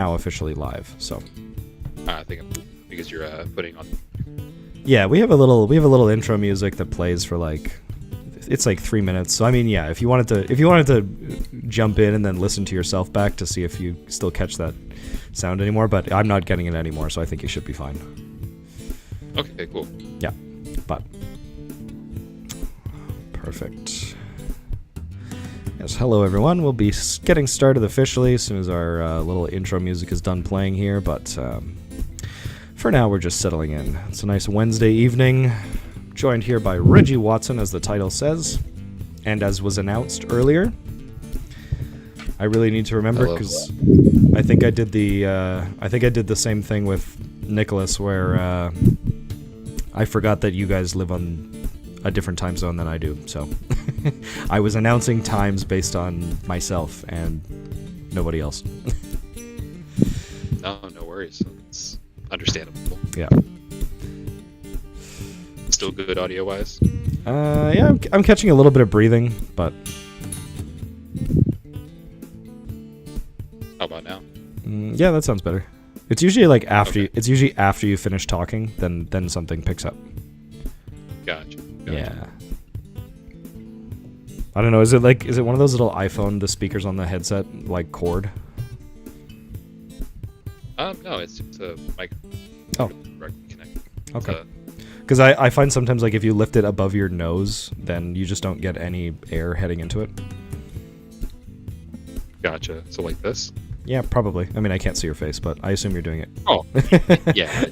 now officially live. So I think because you're putting on. yeah, we have a little intro music that plays for like, it's like 3 minutes. So I mean, yeah, if you wanted to jump in and then listen to yourself back to see if you still catch that sound anymore, but I'm not getting it anymore, so I think you should be fine. Okay, cool. Yeah, but perfect. Yes, hello everyone. We'll be getting started officially as soon as our little intro music is done playing here, but for now we're just settling in. It's a nice Wednesday evening, joined here by Regi Watson, as the title says, and as was announced earlier. I really need to remember because I think I did the same thing with Nicholas, where I forgot that you guys live on a different time zone than I do. So I was announcing times based on myself and nobody else. No worries. It's understandable. Yeah. Still good audio-wise? Yeah, I'm catching a little bit of breathing, but... How about now? Yeah, that sounds better. It's usually like after it's usually after you finish talking, then something picks up. Gotcha. Yeah. I don't know. Is it one of those little iPhone, the speakers on the headset, like cord? No, it's a mic. Oh. Directly connected. Okay. Because I find sometimes, like, if you lift it above your nose, then you just don't get any air heading into it. Gotcha. So like this? Yeah, probably. I mean, I can't see your face, but I assume you're doing it. Oh. Yeah.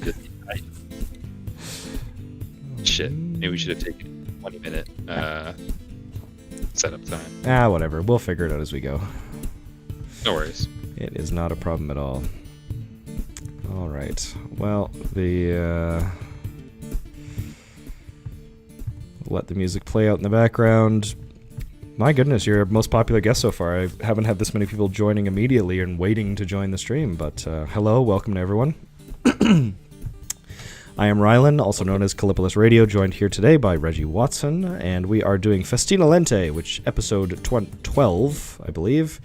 Shit. Maybe we should have taken a 20-minute setup time. Whatever. We'll figure it out as we go. No worries. It is not a problem at all. All right. Well, let the music play out in the background. My goodness, you're our most popular guest so far. I haven't had this many people joining immediately and waiting to join the stream, but hello, welcome to everyone. I am Rylan, also known as Kallipolis Radio, joined here today by Regi Watson, and we are doing Festina Lente, which episode 12, I believe.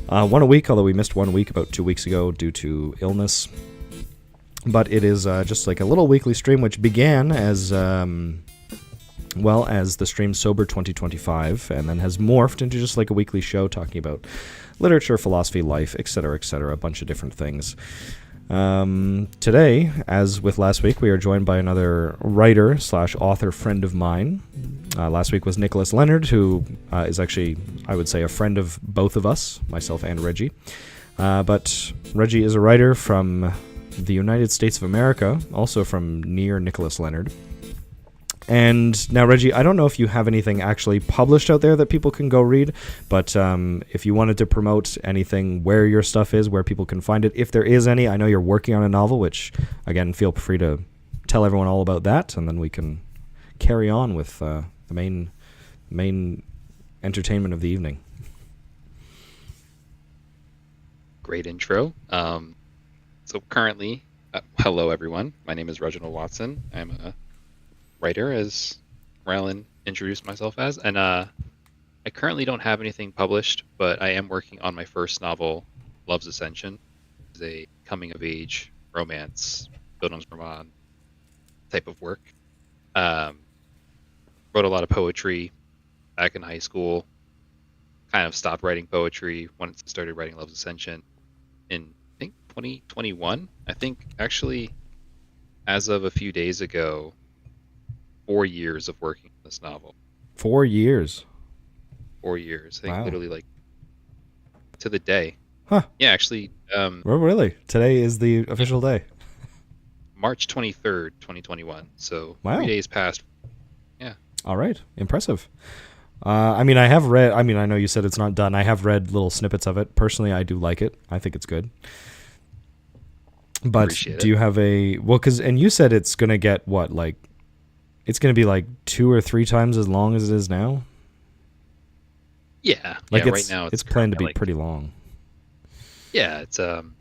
One a week, although we missed 1 week about 2 weeks ago due to illness. But it is just like a little weekly stream, which began as... as the stream Sober 2025, and then has morphed into just like a weekly show talking about literature, philosophy, life, etc., a bunch of different things. Today, as with last week, we are joined by another writer/author friend of mine. Last week was Nicholas Leonard, who is actually, I would say, a friend of both of us, myself and Regi. But Regi is a writer from the United States of America, also from near Nicholas Leonard. And now, Regi, I don't know if you have anything actually published out there that people can go read, but if you wanted to promote anything, where your stuff is, where people can find it, if there is any. I know you're working on a novel, which, again, feel free to tell everyone all about that, and then we can carry on with the main entertainment of the evening. Great intro. So currently, hello everyone. My name is Reginald Watson. I'm a writer, as Rylan introduced myself as, and I currently don't have anything published, but I am working on my first novel, Love's Ascension. It's a coming-of-age romance, Bildungsroman type of work. Wrote a lot of poetry back in high school, kind of stopped writing poetry once I started writing Love's Ascension in, I think, 2021. I think, actually, as of a few days ago, 4 years of working on this novel. 4 years? 4 years. I think wow. Literally like to the day. Huh. Yeah, actually. Well, really? Today is the official day. March 23rd, 2021. So wow. 3 days past. Yeah. All right. Impressive. I mean, I know you said it's not done. I have read little snippets of it. Personally, I do like it. I think it's good. But do you have and you said it's going to get what, like, it's going to be like 2 or 3 times as long as it is now? Yeah. Like right now it's planned to be pretty long. Yeah, it's around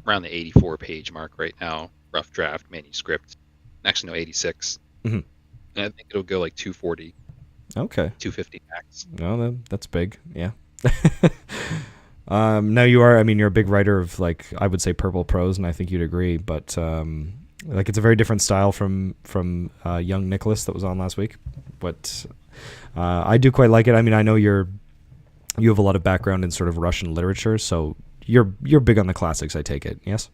the 84-page mark right now. Rough draft manuscript. Actually, no, 86. Mm-hmm. And I think it'll go like 240. Okay. 250 max. No, that's big. Yeah. No, you are. I mean, you're a big writer of, like, I would say purple prose, and I think you'd agree. But like, it's a very different style from young Nicholas that was on last week. But I do quite like it. I mean, I know you have a lot of background in sort of Russian literature, so you're big on the classics. I take it, yes?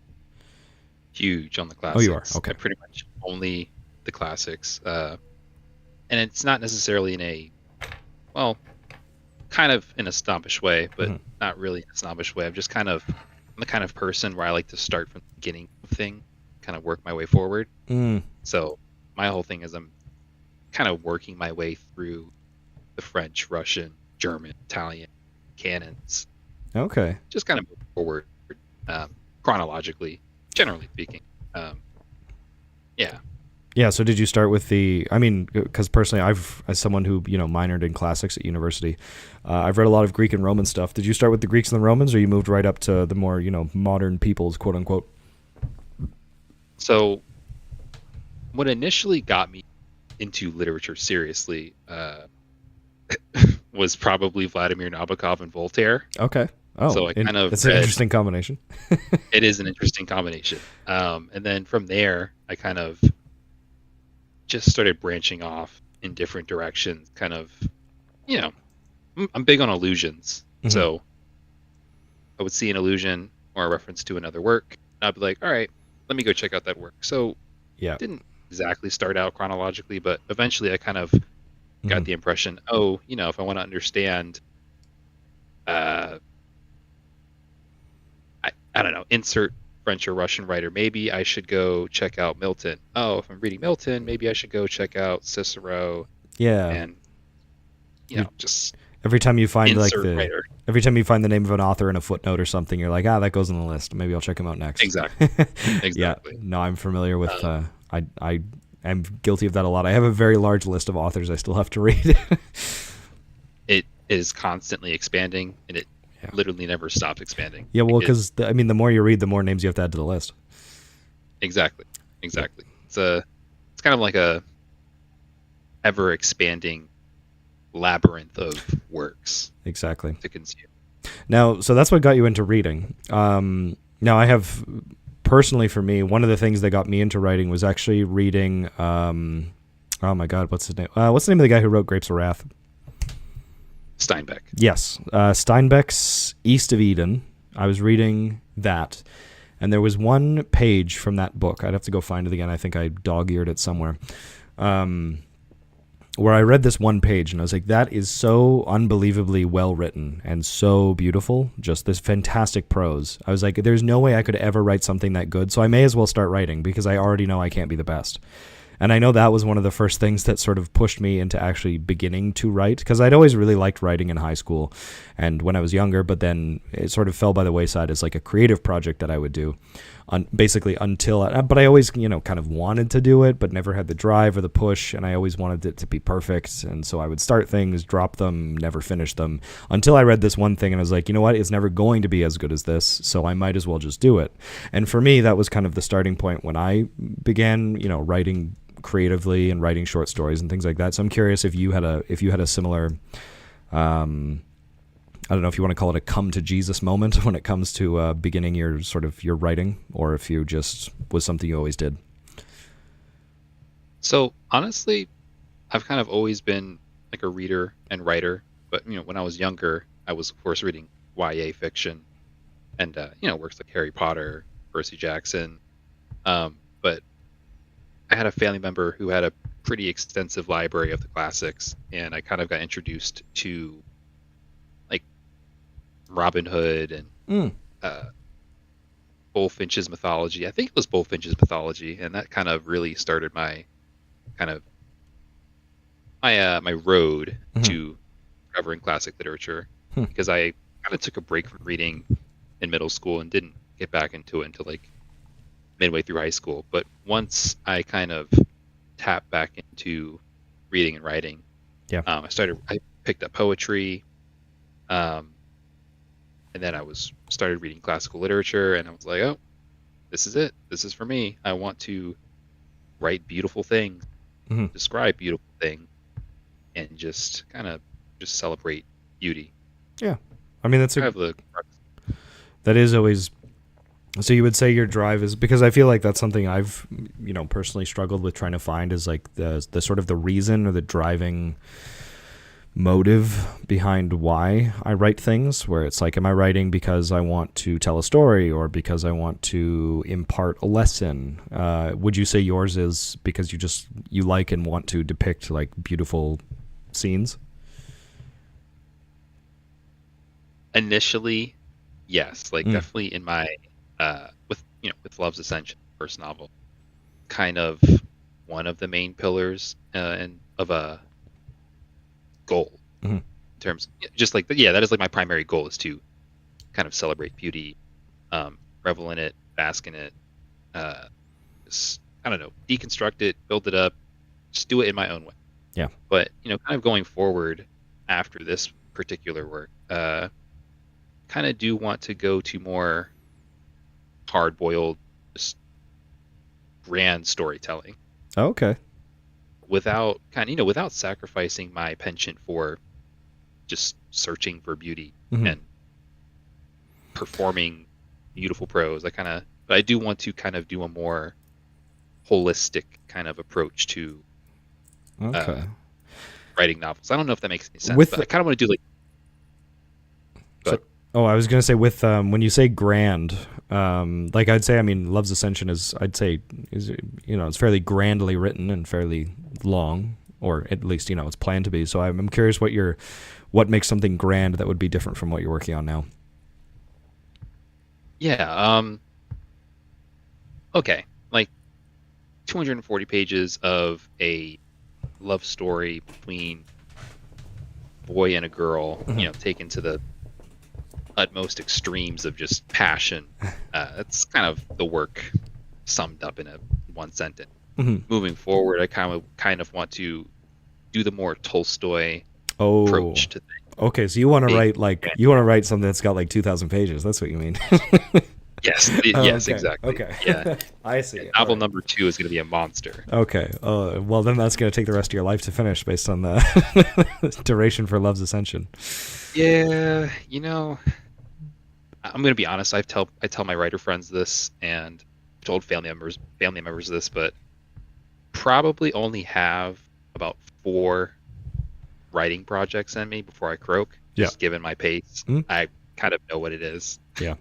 Huge on the Oh, you are. classics. Okay. I pretty much only the classics, and it's not necessarily in a, well, kind of in a snobbish way, but not really in a snobbish way. I'm the kind of person where I like to start from the beginning of thing, kind of work my way forward. So my whole thing is I'm kind of working my way through the French, Russian, German, Italian canons, Okay. just kind of move forward chronologically, generally speaking. Yeah. Yeah, so did you start with I mean, because personally, as someone who, minored in classics at university, I've read a lot of Greek and Roman stuff. Did you start with the Greeks and the Romans, or you moved right up to the more, modern peoples, quote unquote? So what initially got me into literature seriously was probably Vladimir Nabokov and Voltaire. Okay. Oh, so it's an interesting combination. It is an interesting combination. And then from there, I kind of just started branching off in different directions. Kind of, I'm big on illusions. So I would see an illusion or a reference to another work, and I'd be like, all right, let me go check out that work. So it didn't exactly start out chronologically, but eventually I kind of got the impression, if I want to understand, I don't know, insert French or Russian writer, maybe I should go check out Milton. Oh, if I'm reading Milton, maybe I should go check out Cicero. Yeah. And just every time you find writer. Every time you find the name of an author in a footnote or something, you're like, that goes on the list. Maybe I'll check him out next. Exactly. Yeah. No, I'm familiar with. I am guilty of that a lot. I have a very large list of authors I still have to read. It is constantly expanding, and it literally never stops expanding. Yeah, well, because the more you read, the more names you have to add to the list. Exactly. It's kind of like a ever expanding labyrinth of works. Exactly. To consume. Now, so that's what got you into reading. Now, I have personally, for me, one of the things that got me into writing was actually reading. Oh my God, what's his name? What's the name of the guy who wrote Grapes of Wrath? Steinbeck. Yes, Steinbeck's East of Eden. I was reading that, and there was one page from that book. I'd have to go find it again. I think I dog-eared it somewhere. Where I read this one page, and I was like, that is so unbelievably well written and so beautiful. Just this fantastic prose. I was like, there's no way I could ever write something that good, so I may as well start writing, because I already know I can't be the best. And I know that was one of the first things that sort of pushed me into actually beginning to write, because I'd always really liked writing in high school and when I was younger, but then it sort of fell by the wayside as like a creative project that I would do, basically but I always, kind of wanted to do it, but never had the drive or the push, and I always wanted it to be perfect. And so I would start things, drop them, never finish them, until I read this one thing and I was like, you know what, it's never going to be as good as this, so I might as well just do it. And for me, that was kind of the starting point when I began, writing creatively and writing short stories and things like that. So I'm curious if you had a similar, I don't know if you want to call it a come to Jesus moment when it comes to beginning your writing, or if you just was something you always did. So honestly, I've kind of always been like a reader and writer, but when I was younger, I was of course reading YA fiction and works like Harry Potter, Percy Jackson, but I had a family member who had a pretty extensive library of the classics, and I kind of got introduced to like Robin Hood and Bullfinch's mythology. I think it was Bullfinch's mythology, and that kind of really started my my road to covering classic literature, because I kind of took a break from reading in middle school and didn't get back into it until like midway through high school. But once I kind of tapped back into reading and writing, I picked up poetry, and then I started reading classical literature, and I was like, oh, this is it. This is for me. I want to write beautiful things, describe beautiful things, and just celebrate beauty. Yeah. I mean, that's kind of the crux That is always. So you would say your drive is, because I feel like that's something I've, personally struggled with trying to find, is like the sort of the reason or the driving motive behind why I write things, where it's like, am I writing because I want to tell a story or because I want to impart a lesson? Would you say yours is because you like and want to depict like beautiful scenes? Initially, yes, like definitely in my with Love's Ascension, first novel, kind of one of the main pillars and of a goal in terms, just like that is like my primary goal, is to kind of celebrate beauty, revel in it, bask in it, just, I don't know, deconstruct it, build it up, just do it in my own way. Yeah. But kind of going forward after this particular work, kind of do want to go to more hard-boiled, just grand storytelling. Okay. Without without sacrificing my penchant for just searching for beauty and performing beautiful prose. But I do want to kind of do a more holistic kind of approach to writing novels. I don't know if that makes any sense, but I kind of want to do like. I was going to say with when you say grand, like I'd say, I mean, Love's Ascension is it's fairly grandly written and fairly long, or at least it's planned to be. So I'm curious what makes something grand that would be different from what you're working on now. Yeah. Okay. Like 240 pages of a love story between a boy and a girl, taken to the utmost extremes of just passion. That's kind of the work summed up in one sentence. Moving forward, I kind of want to do the more Tolstoy approach to things. Okay, so you want to write something that's got like 2,000 pages. That's what you mean. Yes. Yes, okay. Exactly. Okay. Yeah. I see. Novel number 2 is going to be a monster. Okay. Well, then that's going to take the rest of your life to finish based on the duration for Love's Ascension. Yeah, I'm going to be honest. I tell my writer friends this, and told family members this, but probably only have about 4 writing projects in me before I croak. Just given my pace, I kind of know what it is. Yeah.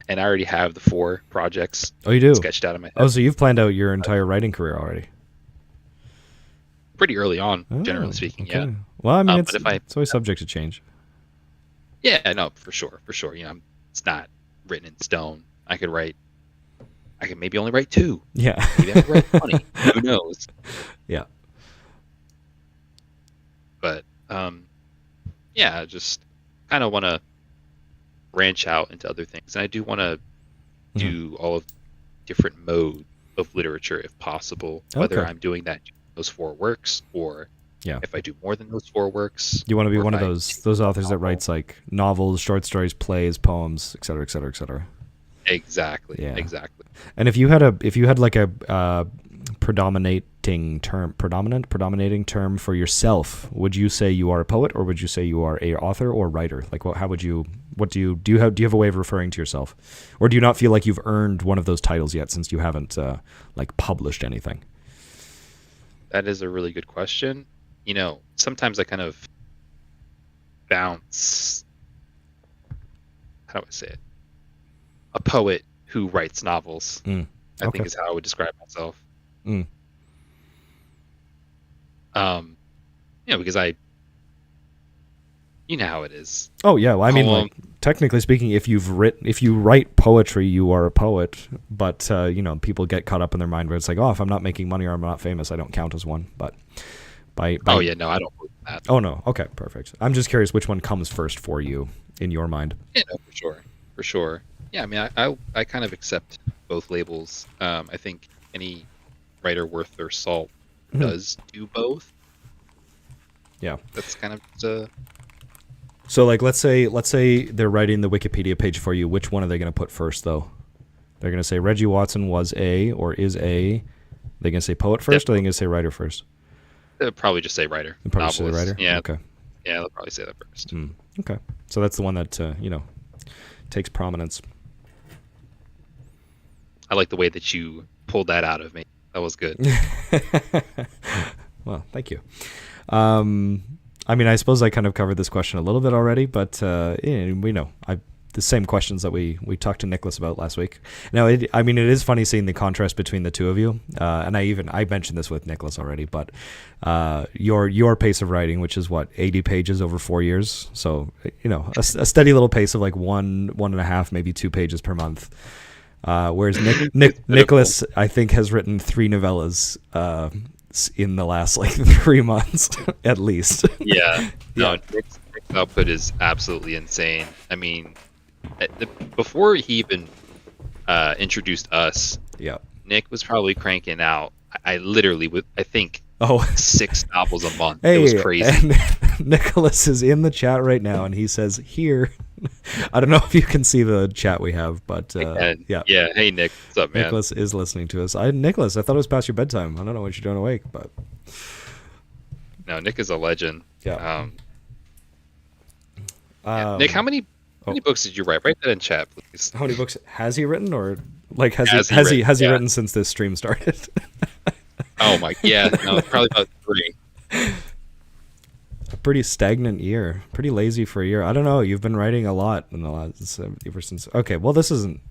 And I already have the 4 projects. Oh, you do? Sketched out in my head. Oh, so you've planned out your entire writing career already? Pretty early on, generally speaking. Okay. Yeah. Well, I mean, it's always subject to change. Yeah, no, for sure. It's not written in stone. I could maybe only write 2. Yeah. Maybe I could write 20. Who knows? Yeah. But just kind of want to branch out into other things, and I do want to do all of different modes of literature if possible. Whether I'm doing that in those 4 works, or if I do more than those 4 works. You want to be one of those authors that writes like novels, short stories, plays, poems, et cetera, et cetera, et cetera. Exactly. Yeah. Exactly. And if you had like a predominating term for yourself, would you say you are a poet, or would you say you are a author or writer? Like, do you have a way of referring to yourself, or do you not feel like you've earned one of those titles yet since you haven't like published anything? That is a really good question. Sometimes I kind of bounce. How do I say it? A poet who writes novels. I think is how I would describe myself. Because you know how it is. Oh yeah, well, I mean, like, technically speaking, if you write poetry, you are a poet. But people get caught up in their mind where it's like, oh, if I'm not making money or I'm not famous, I don't count as one. But oh yeah, no, I don't believe that. Oh no, okay, perfect. I'm just curious which one comes first for you in your mind. Yeah, no, for sure. Yeah, I mean, I kind of accept both labels. I think any writer worth their salt does do both. Yeah, that's kind of So, like, let's say they're writing the Wikipedia page for you. Which one are they going to put first, though? They're going to say Regi Watson was a or is a. They're going to say poet first, or are they going to say writer first? They'll probably just say writer. They'll probably say writer. Yeah. Okay. Yeah, they'll probably say that first. Okay. So that's the one that takes prominence. I like the way that you pulled that out of me. That was good. Well, thank you. I mean, I suppose I kind of covered this question a little bit already, but we know the same questions that we talked to Nicholas about last week. Now, it is funny seeing the contrast between the two of you, and I mentioned this with Nicholas already, but your pace of writing, which is 80 pages over 4 years, so a steady little pace of like 1.5, maybe 2 pages per month. Whereas Nicholas, I think, has written 3 novellas in the last like 3 months at least. Yeah. No, Nick's output is absolutely insane. I mean, before he even introduced us, Nick was probably cranking out. I literally would, I think, 6 novels a month. It was crazy. And Nicholas is in the chat right now, and he says, "Here." I don't know if you can see the chat we have, but yeah. Hey, Nick, what's up, man? Nicholas is listening to us. Nicholas, I thought it was past your bedtime. I don't know what you're doing awake, but no, Nick is a legend. Yeah. Nick, how many books did you write? Write that in chat, please. How many books has he written, or like has he written since this stream started? Oh my, yeah, no, probably about 3. A pretty stagnant year, pretty lazy for a year. I don't know. You've been writing a lot in the last ever since. Okay, well, this isn't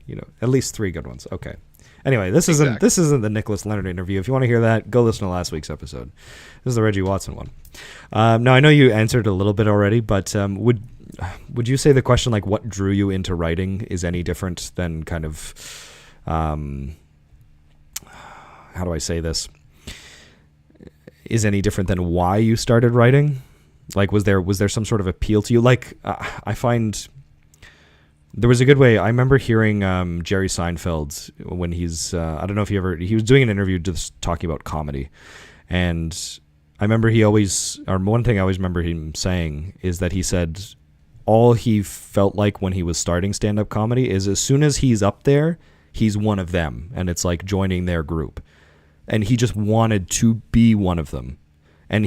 at least 3 good ones. Okay. Anyway, this isn't the Nicholas Leonard interview. If you want to hear that, go listen to last week's episode. This is the Regi Watson one. Now I know you answered a little bit already, but would you say the question like what drew you into writing is any different than kind of how do I say this? Is any different than why you started writing? Like, was there some sort of appeal to you? Like, I find there was a good way. I remember hearing Jerry Seinfeld when he's, I don't know if he was doing an interview just talking about comedy. And I remember one thing I always remember him saying is that he said all he felt like when he was starting stand-up comedy is as soon as he's up there, he's one of them. And it's like joining their group. And he just wanted to be one of them. And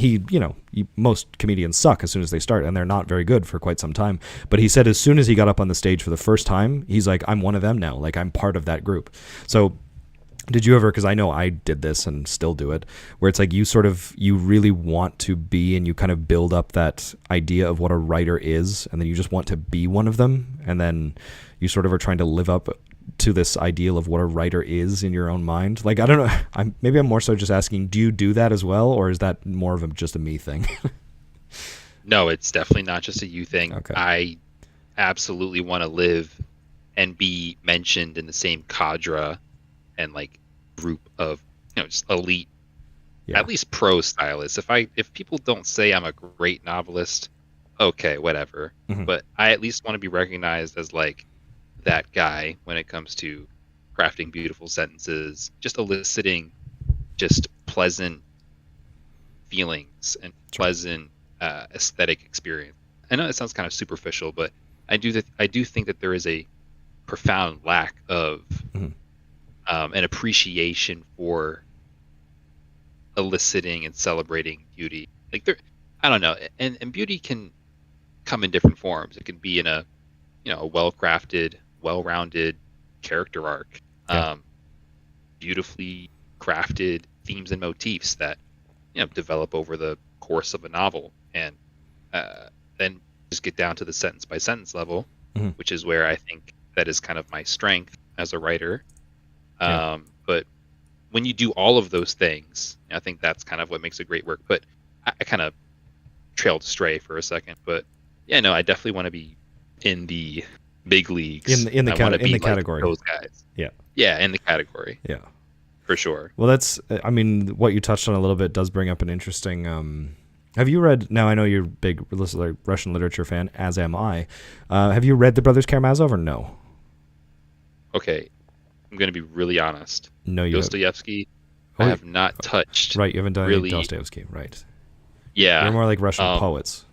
most comedians suck as soon as they start, and they're not very good for quite some time. But he said as soon as he got up on the stage for the first time, he's like, I'm one of them now. Like, I'm part of that group. So did you ever, because I know I did this and still do it, where it's like you really want to be and you kind of build up that idea of what a writer is, and then you just want to be one of them, and then you sort of are trying to live up to this ideal of what a writer is in your own mind? Like, I don't know. Maybe I'm more so just asking, do you do that as well, or is that more of just a me thing? No, it's definitely not just a you thing. Okay. I absolutely want to live and be mentioned in the same cadre and like group of just elite, at least prose stylists. If people don't say I'm a great novelist, okay, whatever. Mm-hmm. But I at least want to be recognized as like that guy when it comes to crafting beautiful sentences, just eliciting just pleasant feelings and pleasant aesthetic experience. I know it sounds kind of superficial, but I do think that there is a profound lack of an appreciation for eliciting and celebrating beauty. Like I don't know, and beauty can come in different forms. It can be in a well-crafted, well-rounded character arc, beautifully crafted themes and motifs that develop over the course of a novel, and then just get down to the sentence by sentence level, which is where I think that is kind of my strength as a writer. But when you do all of those things, I think that's kind of what makes a great work. But I kind of trailed astray for a second, but I definitely want to be in the big leagues in the category. Those guys. In the category. For sure. Well, that's, I mean, what you touched on a little bit does bring up an interesting, have you read, now I know you're a big Russian literature fan, as am I. Have you read The Brothers Karamazov or no? Okay, I'm going to be really honest. No, you Dostoevsky, I have not touched. Right, you haven't done any Dostoevsky, right. Yeah. You're more like Russian poets.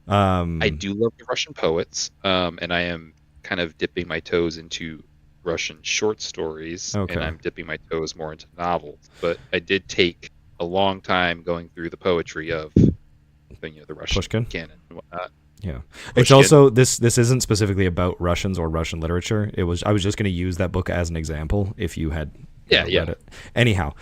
I do love the Russian poets, and I am kind of dipping my toes into Russian short stories, and I'm dipping my toes more into novels. But I did take a long time going through the poetry of the Russian Pushkin? canon and whatnot. Yeah. It's Pushkin. also this isn't specifically about Russians or Russian literature. I was just going to use that book as an example if you had read it. Anyhow,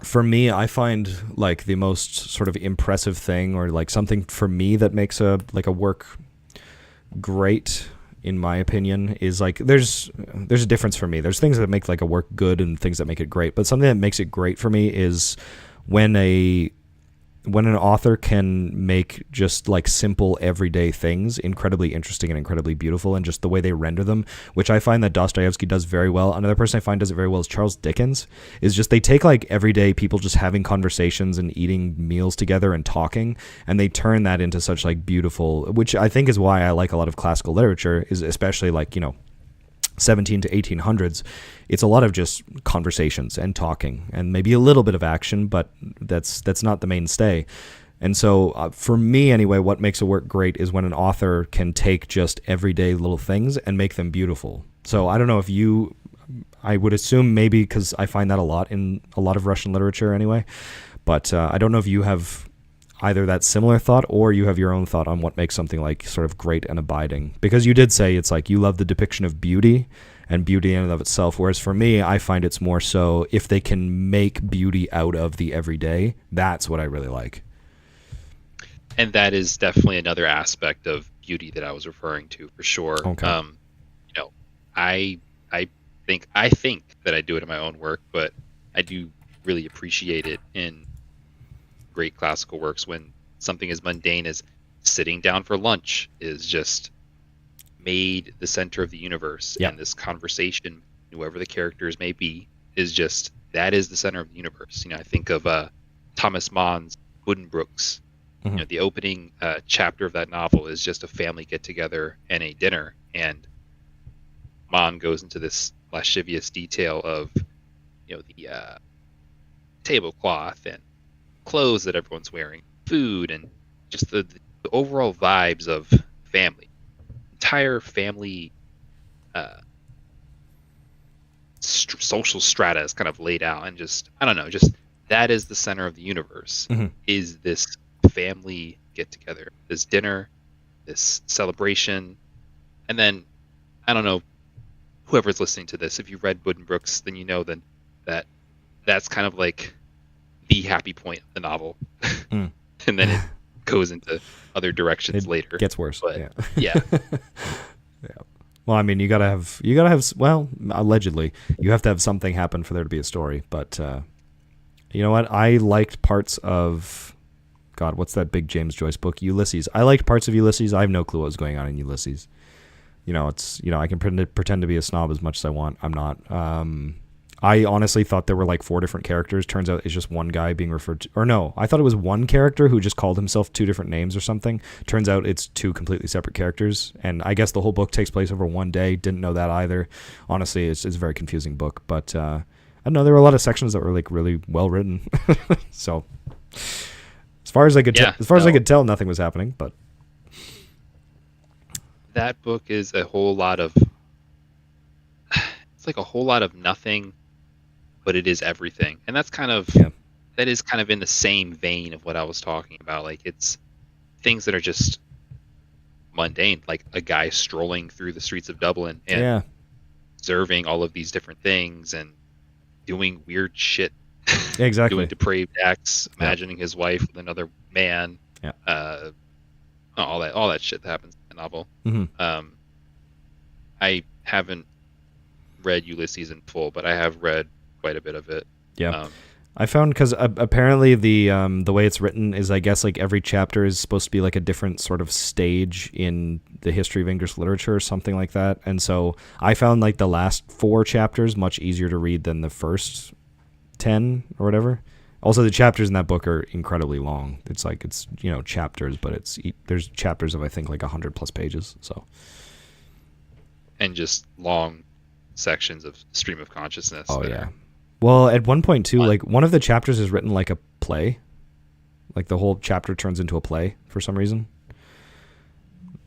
for me, I find like the most sort of impressive thing, or like something for me that makes a work great, in my opinion, is like there's a difference for me. There's things that make like a work good and things that make it great, but something that makes it great for me is when an author can make just like simple everyday things incredibly interesting and incredibly beautiful, and just the way they render them, which I find that Dostoevsky does very well. Another person I find does it very well is Charles Dickens. Is just they take like everyday people just having conversations and eating meals together and talking, and they turn that into such like beautiful, which I think is why I like a lot of classical literature, is especially like, 17 to 1800s. It's a lot of just conversations and talking and maybe a little bit of action, but that's not the mainstay. And so for me anyway, what makes a work great is when an author can take just everyday little things and make them beautiful. So I don't know if I would assume maybe, because I find that a lot in a lot of Russian literature anyway, but I don't know if you have either that similar thought or you have your own thought on what makes something like sort of great and abiding. Because you did say it's like you love the depiction of beauty and beauty in and of itself, whereas for me, I find it's more so if they can make beauty out of the everyday, that's what I really like. And that is definitely another aspect of beauty that I was referring to, for sure. Okay. I think that I do it in my own work, but I do really appreciate it in great classical works when something as mundane as sitting down for lunch is just made the center of the universe. Yeah. And this conversation, whoever the characters may be, is just, that is the center of the universe. I think of Thomas Mann's Buddenbrooks. Mm-hmm. The opening chapter of that novel is just a family get together and a dinner, and Mann goes into this lascivious detail of the tablecloth and clothes that everyone's wearing, food, and just the overall vibes of family. Entire family social strata is kind of laid out, and just, I don't know, just that is the center of the universe. Mm-hmm. Is this family get together, this dinner, this celebration. And then, I don't know, whoever's listening to this, if you read Buddenbrooks, then you know then that that's kind of like the happy point of the novel. And then it goes into other directions later. Gets worse. But yeah. Yeah. Yeah. Well, I mean, you gotta have, well, allegedly, you have to have something happen for there to be a story. But you know what? I liked parts of, God, what's that big James Joyce book? Ulysses. I liked parts of Ulysses. I have no clue what was going on in Ulysses. It's, I can pretend to be a snob as much as I want. I'm not. I honestly thought there were like 4 different characters. Turns out it's just one guy being referred to, or no, I thought it was one character who just called himself 2 different names or something. Turns out it's 2 completely separate characters. And I guess the whole book takes place over one day. Didn't know that either. Honestly, it's a very confusing book, but I don't know. There were a lot of sections that were like really well written. So as far as I could I could tell, nothing was happening, but that book is a whole lot of, it's like a whole lot of nothing, but it is everything. And that's kind of, that is kind of in the same vein of what I was talking about. Like, it's things that are just mundane, like a guy strolling through the streets of Dublin and observing all of these different things and doing weird shit. Exactly. Doing depraved acts, imagining his wife with another man. All that shit that happens in the novel. Mm-hmm. I haven't read Ulysses in full, but I have read quite a bit of it. I found, because apparently the way it's written is, I guess, like every chapter is supposed to be like a different sort of stage in the history of English literature or something like that. And so I found like the last 4 chapters much easier to read than the first 10 or whatever. Also, the chapters in that book are incredibly long. It's like, it's, chapters, but there's chapters of, I think, like 100+ pages. So, and just long sections of stream of consciousness. Oh yeah. Well, at one point too, like one of the chapters is written like a play. Like the whole chapter turns into a play for some reason.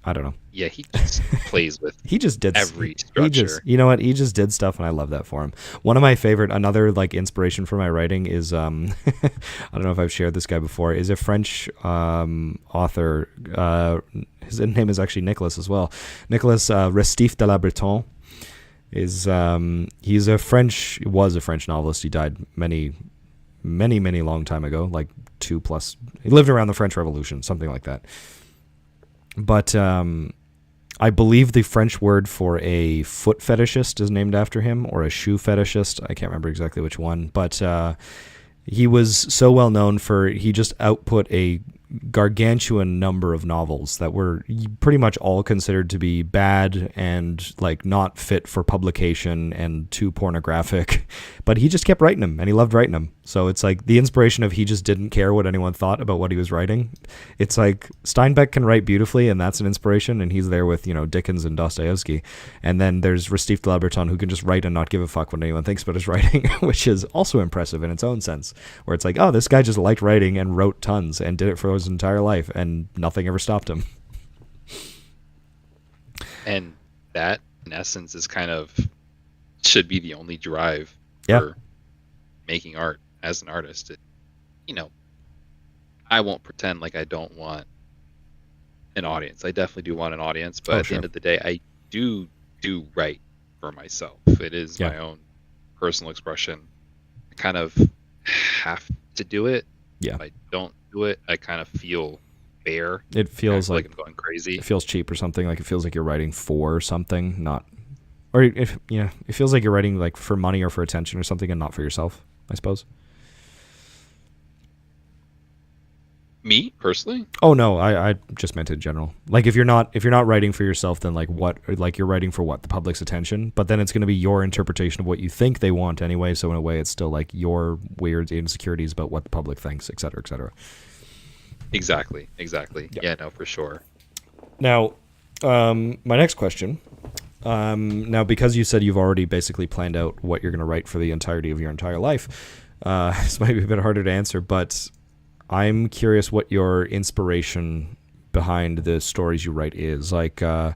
I don't know. Yeah, he just plays with He just did every he just structure. you know what, he just did stuff, and I love that for him. One of my favorite, another like inspiration for my writing is I don't know if I've shared this guy before, is a French author. His name is actually Nicholas as well. Nicholas Restif de la Breton is he's a French was a French novelist. He died many long time ago, like 2+. He lived around the French Revolution, something like that. But I believe the French word for a foot fetishist is named after him, or a shoe fetishist. I can't remember exactly which one, but he was so well known for, he just output a gargantuan number of novels that were pretty much all considered to be bad and like not fit for publication and too pornographic, but he just kept writing them, and he loved writing them. So it's like the inspiration of, he just didn't care what anyone thought about what he was writing. It's like Steinbeck can write beautifully, and that's an inspiration, and he's there with, you know, Dickens and Dostoevsky. And then there's Restif de la Breton, who can just write and not give a fuck what anyone thinks about his writing, which is also impressive in its own sense, where it's like, oh, this guy just liked writing and wrote tons and did it for his entire life, and nothing ever stopped him. And that, in essence, is kind of should be the only drive Yeah. for making art as an artist. You know, I won't pretend like I don't want an audience. I definitely do want an audience, but at the end of the day, I do write for myself. It is my own personal expression. I kind of have to do it. Yeah. If I don't do it, I kind of feel bare. It feels like I'm going crazy. It feels cheap or something. Like it feels like you're writing for something, not, or if it feels like you're writing like for money or for attention or something, and not for yourself, I suppose. Me personally? Oh no, I just meant in general. Like if you're not writing for yourself, then like what, like you're writing for what, the public's attention, but then it's going to be your interpretation of what you think they want anyway. So in a way, it's still like your weird insecurities about what the public thinks, et cetera, et cetera. Exactly. Yep. Yeah, no, for sure. Now, my next question. Now, because you said you've already basically planned out what you're going to write for the entirety of your entire life, this might be a bit harder to answer, but I'm curious what your inspiration behind the stories you write is. Like, I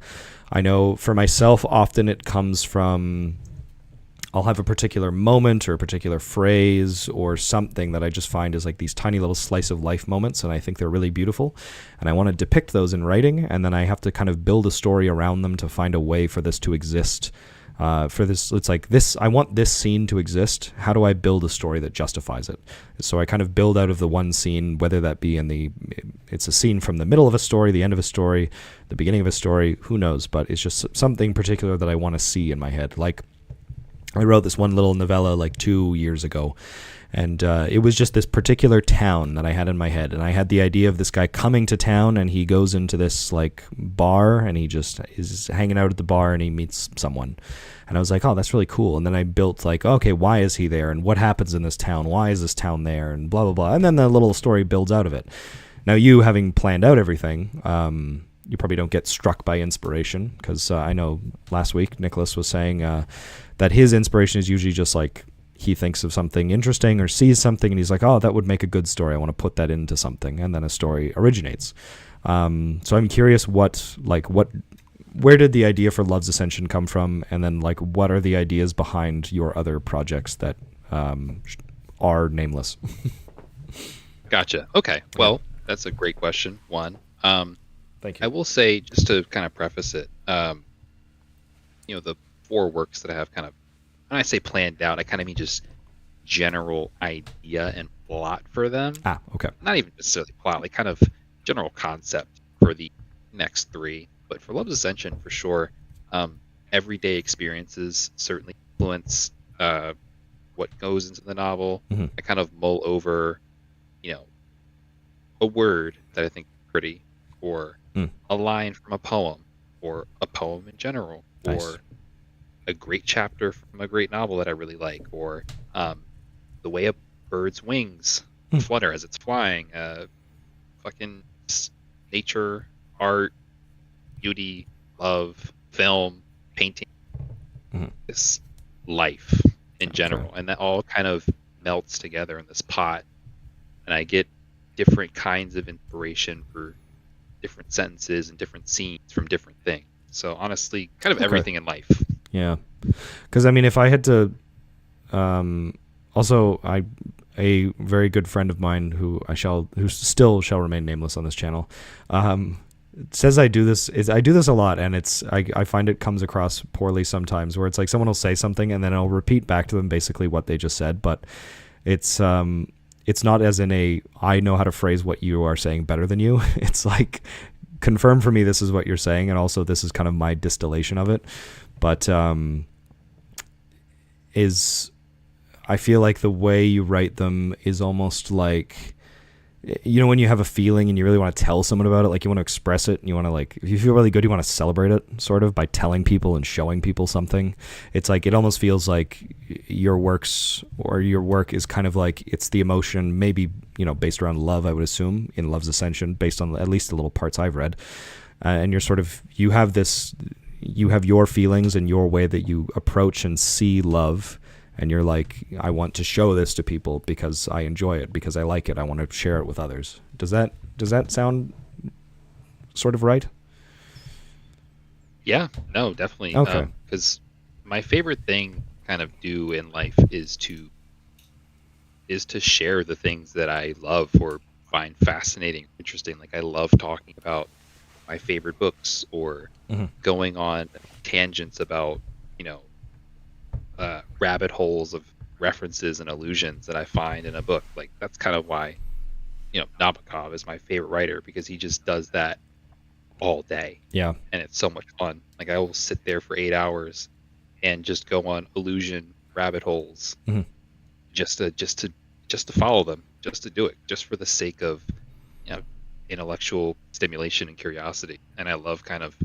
know for myself, often it comes from, I'll have a particular moment or a particular phrase or something that I just find is like these tiny little slice of life moments, and I think they're really beautiful, and I want to depict those in writing, and then I have to kind of build a story around them to find a way for this to exist. For this, it's like this, I want this scene to exist. How do I build a story that justifies it? So I kind of build out of the one scene, whether that be it's a scene from the middle of a story, the end of a story, the beginning of a story, who knows, but it's just something particular that I want to see in my head. Like, I wrote this one little novella like 2 years ago, and it was just this particular town that I had in my head, and I had the idea of this guy coming to town, and he goes into this like bar, and he just is hanging out at the bar, and he meets someone, and I was like, oh, that's really cool. And then I built like, okay, why is he there, and what happens in this town, why is this town there, and blah blah blah, and then the little story builds out of it. Now, you having planned out everything, you probably don't get struck by inspiration, because I know last week Nicholas was saying that his inspiration is usually just like he thinks of something interesting or sees something, and he's like, oh, that would make a good story, I want to put that into something, and then a story originates. So I'm curious where did the idea for Love's Ascension come from, and then like what are the ideas behind your other projects that are nameless? Gotcha. Okay. Well, that's a great question. One. Thank you. I will say, just to kind of preface it, the 4 works that I have kind of, when I say planned out, I kind of mean just general idea and plot for them. Okay. Not even necessarily plot, like kind of general concept for the next 3. But for Love's Ascension, for sure, everyday experiences certainly influence what goes into the novel. Mm-hmm. I kind of mull over, a word that I think is pretty, or a line from a poem, or a poem in general, Nice. or a great chapter from a great novel that I really like, or the way a bird's wings flutter as it's flying, fucking nature, art, beauty, love, film, painting, this life in general, and that all kind of melts together in this pot, and I get different kinds of inspiration for different sentences and different scenes from different things. So honestly, kind of Okay. everything in life. Yeah. Because, I mean, if I had to... also, a very good friend of mine who still shall remain nameless on this channel, says I do this a lot, and I find it comes across poorly sometimes, where it's like someone will say something and then I'll repeat back to them basically what they just said, but it's not as in I know how to phrase what you are saying better than you. It's like, confirm for me this is what you're saying, and also this is kind of my distillation of it. But I feel like the way you write them is almost like, when you have a feeling and you really want to tell someone about it, like you want to express it and you want to, like, if you feel really good, you want to celebrate it sort of by telling people and showing people something. It's like, it almost feels like your work is kind of like, it's the emotion, maybe, based around love, I would assume, in Love's Ascension, based on at least the little parts I've read. And you have your feelings and your way that you approach and see love. And you're like, I want to show this to people because I enjoy it, because I like it. I want to share it with others. Does that sound sort of right? Yeah, no, definitely. Okay. Because my favorite thing kind of do in life is to share the things that I love or find fascinating, interesting. Like I love talking about my favorite books or going on tangents about, rabbit holes of references and allusions that I find in a book. Like that's kind of why, Nabokov is my favorite writer, because he just does that all day. Yeah. And it's so much fun. Like I will sit there for 8 hours and just go on allusion rabbit holes, just to follow them, just to do it, just for the sake of, intellectual stimulation and curiosity. And I love kind of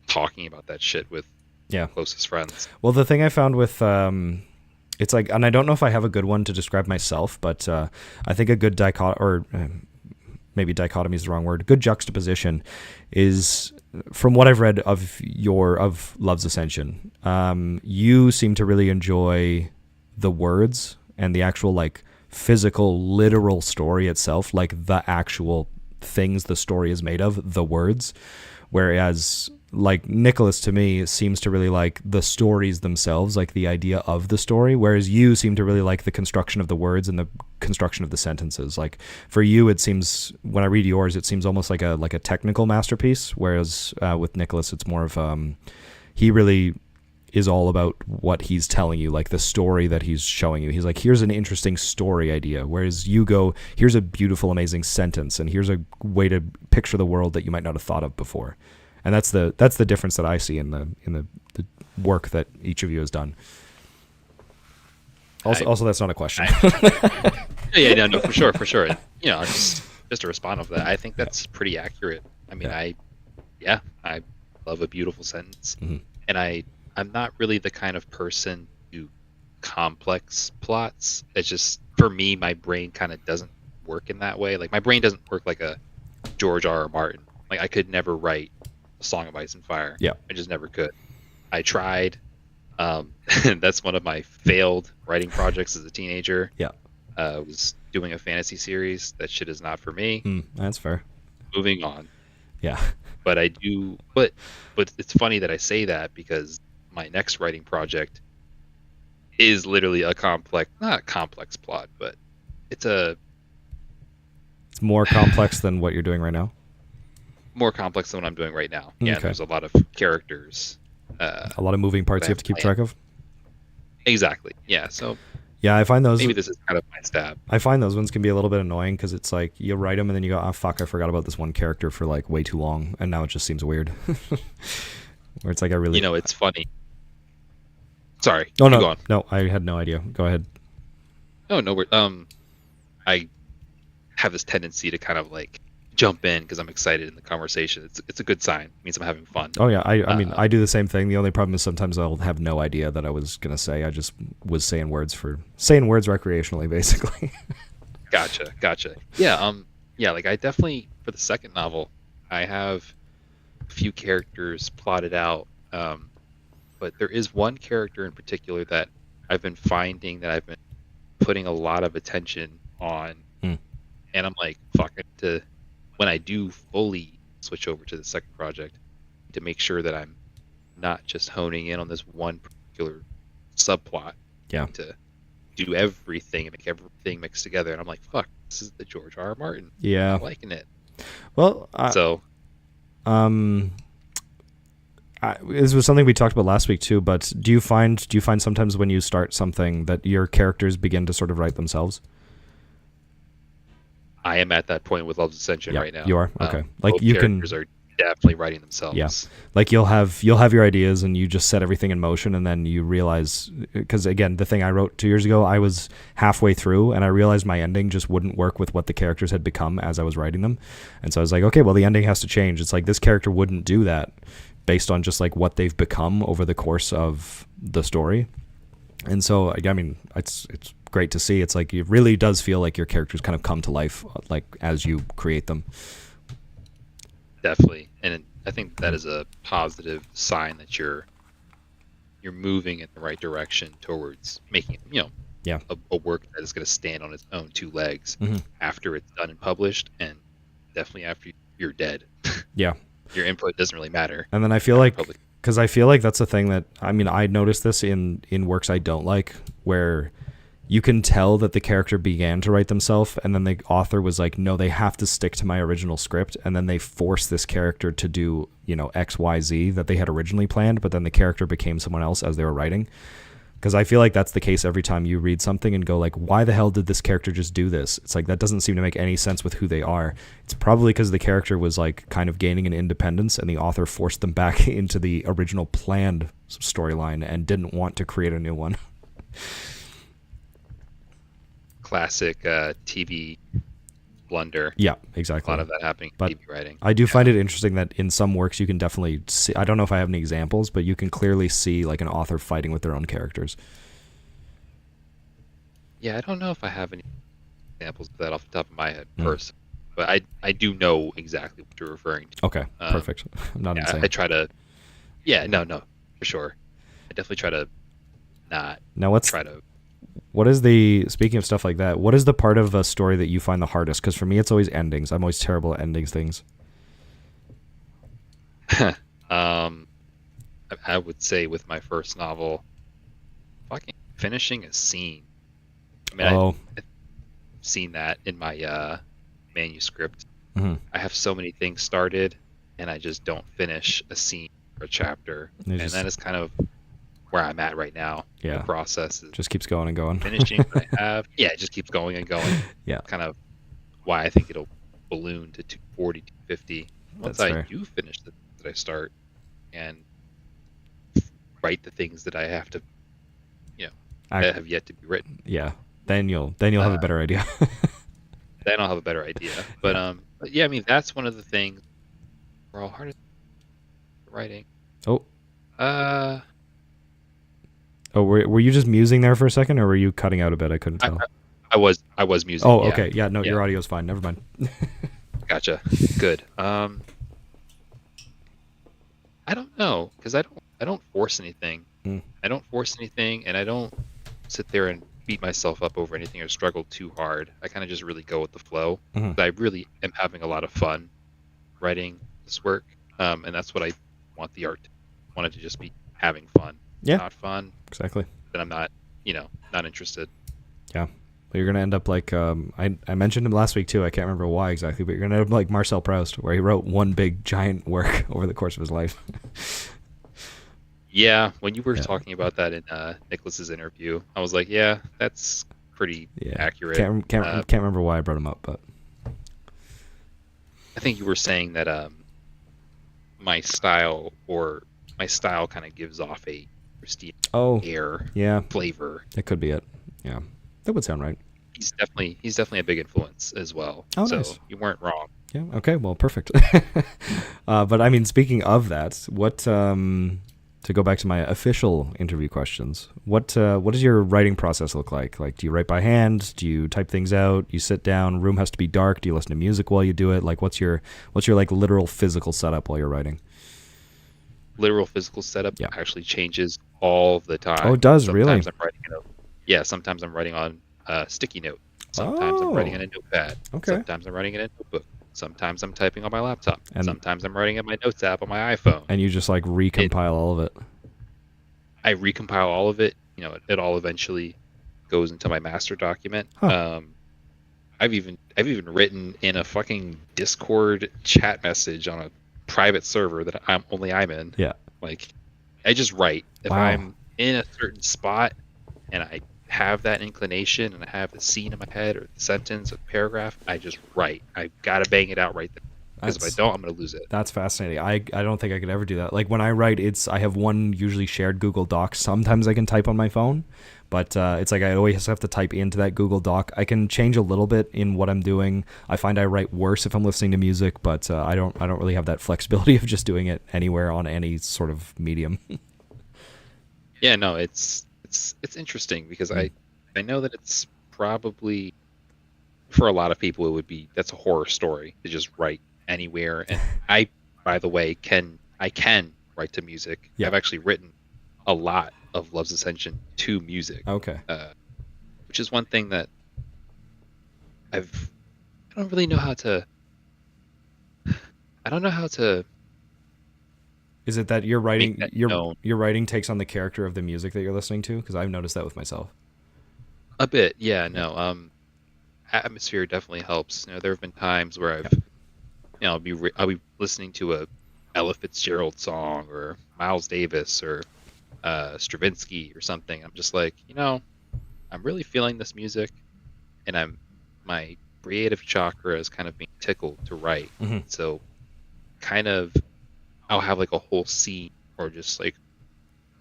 talking about that shit with closest friends. Well, the thing I found with it's like, and I don't know if I have a good one to describe myself, but I think a good maybe dichotomy is the wrong word, good juxtaposition is, from what I've read of Love's Ascension, you seem to really enjoy the words and the actual, like, physical, literal story itself, like the actual things the story is made of, the words, whereas, like, Nicholas to me seems to really like the stories themselves, like the idea of the story, whereas you seem to really like the construction of the words and the construction of the sentences. Like for you, it seems, when I read yours, it seems almost like a technical masterpiece, whereas with Nicholas, it's more of he really is all about what he's telling you, like the story that he's showing you. He's like, here's an interesting story idea, whereas you go, here's a beautiful, amazing sentence, and here's a way to picture the world that you might not have thought of before. And that's the difference that I see in the work that each of you has done. Also, that's not a question. No, for sure. Just to respond off that, I think that's pretty accurate. I mean, I love a beautiful sentence, and I'm not really the kind of person who complex plots. It's just, for me, my brain kind of doesn't work in that way. Like my brain doesn't work like a George R.R. Martin. Like I could never write A Song of Ice and Fire. Yeah, I just never could. I tried. That's one of my failed writing projects as a teenager. Yeah, was doing a fantasy series. That shit is not for me. That's fair. Moving on. Yeah, but I do. But it's funny that I say that, because my next writing project is literally not a complex plot, but it's more complex than what you're doing right now. More complex than what I'm doing right now. Yeah, okay. There's a lot of characters. A lot of moving parts you have to keep track of. Exactly. Yeah. So. Yeah, I find those. Maybe this is kind of my stab. I find those ones can be a little bit annoying, because it's like you write them and then you go, oh fuck, I forgot about this one character for like way too long, and now it just seems weird. Where it's like I really. It's funny. Sorry. Oh no, go on. No, I had no idea. Go ahead. Oh no, I have this tendency to kind of like jump in because I'm excited in the conversation. It's a good sign. It means I'm having fun. Oh yeah, I mean I do the same thing. The only problem is sometimes I'll have no idea that I was gonna say. I just was saying words recreationally, basically. Gotcha. Yeah. Like I definitely, for the second novel, I have a few characters plotted out. But there is one character in particular that I've been finding that I've been putting a lot of attention on, and I'm like, fuck it. When I do fully switch over to the second project to make sure that I'm not just honing in on this one particular subplot. Yeah. To do everything and make everything mix together, and I'm like, fuck, this is the George R. R. Martin. Yeah. I'm liking it. Well, this was something we talked about last week too. But do you find sometimes when you start something that your characters begin to sort of write themselves? I am at that point with Love's Ascension right now. You are? Okay. Like both you characters are definitely writing themselves. Yeah. Like you'll have your ideas and you just set everything in motion, and then you realize, because again, the thing I wrote 2 years ago, I was halfway through and I realized my ending just wouldn't work with what the characters had become as I was writing them. And so I was like, okay, well, the ending has to change. It's like this character wouldn't do that based on just like what they've become over the course of the story. And so, I mean, it's great to see. It's like it really does feel like your characters kind of come to life like as you create them. Definitely, and I think that is a positive sign that you're moving in the right direction towards making a work that is going to stand on its own two legs after it's done and published, and definitely after you're dead. Yeah, your input doesn't really matter. And then I feel like, because I feel like that's the thing that, I mean, I noticed this in works I don't like, where you can tell that the character began to write themselves, and then the author was like, no, they have to stick to my original script, and then they force this character to do, X, Y, Z that they had originally planned, but then the character became someone else as they were writing. Because I feel like that's the case every time you read something and go like, why the hell did this character just do this? It's like, that doesn't seem to make any sense with who they are. It's probably because the character was like kind of gaining an independence, and the author forced them back into the original planned storyline and didn't want to create a new one. Classic TV blunder. Yeah, exactly. A lot of that happening in TV writing. I do find it interesting that in some works you can definitely see, I don't know if I have any examples, but you can clearly see like an author fighting with their own characters. Yeah, I don't know if I have any examples of that off the top of my head personally, but I do know exactly what you're referring to. Okay, perfect. I'm not insane. I try to, no, for sure. I definitely try to not what is the, speaking of stuff like that, what is the part of a story that you find the hardest? Because for me, it's always endings. I'm always terrible at endings things. I would say with my first novel, fucking finishing a scene. I mean, I've seen that in my manuscript. Mm-hmm. I have so many things started, and I just don't finish a scene or a chapter. And that is kind of where I'm at right now. Yeah. The process is just keeps going and going. finishing what I have. Yeah, it just keeps going and going. Yeah. Kind of why I think it'll balloon to 240, 250 once I do finish that I start and write the things that I have to, that have yet to be written. Yeah. Then you'll have a better idea. Then I'll have a better idea. But yeah, I mean, that's one of the things we're all hard at writing. Were you just musing there for a second, or were you cutting out a bit? I couldn't tell. I was musing. Oh, okay. Yeah, no, your audio's fine. Never mind. Gotcha. Good. I don't know, because I don't force anything. I don't force anything, and I don't sit there and beat myself up over anything or struggle too hard. I kind of just really go with the flow. I really am having a lot of fun writing this work, and that's what I want the art. I want it to just be having fun. Yeah. Not fun. Exactly. Then I'm not, not interested. Yeah. Well, you're going to end up like, I mentioned him last week too. I can't remember why exactly, but you're going to end up like Marcel Proust, where he wrote one big giant work over the course of his life. Yeah. When you were talking about that in Nicholas's interview, I was like, yeah, that's pretty accurate. Can't remember why I brought him up, but I think you were saying that my style kind of gives off a Festina air flavor. That could be it. Yeah, that would sound right. He's definitely a big influence as well. Oh, so nice. You weren't wrong. Yeah. Okay. Well, perfect. But I mean, speaking of that, what to go back to my official interview questions, what does your writing process look like? Like, do you write by hand? Do you type things out? You sit down. Room has to be dark. Do you listen to music while you do it? Like, what's your like literal physical setup while you're writing? Literal physical setup actually changes all the time. Oh, it does, sometimes really? Sometimes I'm writing on a sticky note. Sometimes I'm writing in a notepad. Okay. Sometimes I'm writing in a notebook. Sometimes I'm typing on my laptop. And Sometimes I'm writing in my notes app on my iPhone. and you just like recompile all of it. I recompile all of it. It all eventually goes into my master document. Huh. I've even written in a fucking Discord chat message on a private server that I'm in. Yeah. Like, I just write. If Wow. I'm in a certain spot and I have that inclination and I have the scene in my head or the sentence or the paragraph, I just write. I gotta bang it out right there. Because if I don't, I'm gonna lose it. That's fascinating. I don't think I could ever do that. Like when I write, I have one usually shared Google Doc. Sometimes I can type on my phone, but it's like I always have to type into that Google Doc. I can change a little bit in what I'm doing. I find I write worse if I'm listening to music, but I don't really have that flexibility of just doing it anywhere on any sort of medium. Yeah, no, it's interesting because I know that it's probably for a lot of people that's a horror story to just write anywhere. And I, by the way, can write to music. Yeah. I've actually written a lot of Love's Ascension to music. Okay. Which is one thing that I don't really know how to. I don't know how to. Is it that your writing known. your writing takes on the character of the music that you're listening to? Because I've noticed that with myself. A bit, yeah. No, atmosphere definitely helps. There have been times where I'll be listening to a Ella Fitzgerald song or Miles Davis or Stravinsky or something. I'm just like, I'm really feeling this music, and my creative chakra is kind of being tickled to write. Mm-hmm. So, kind of, I'll have like a whole scene or just like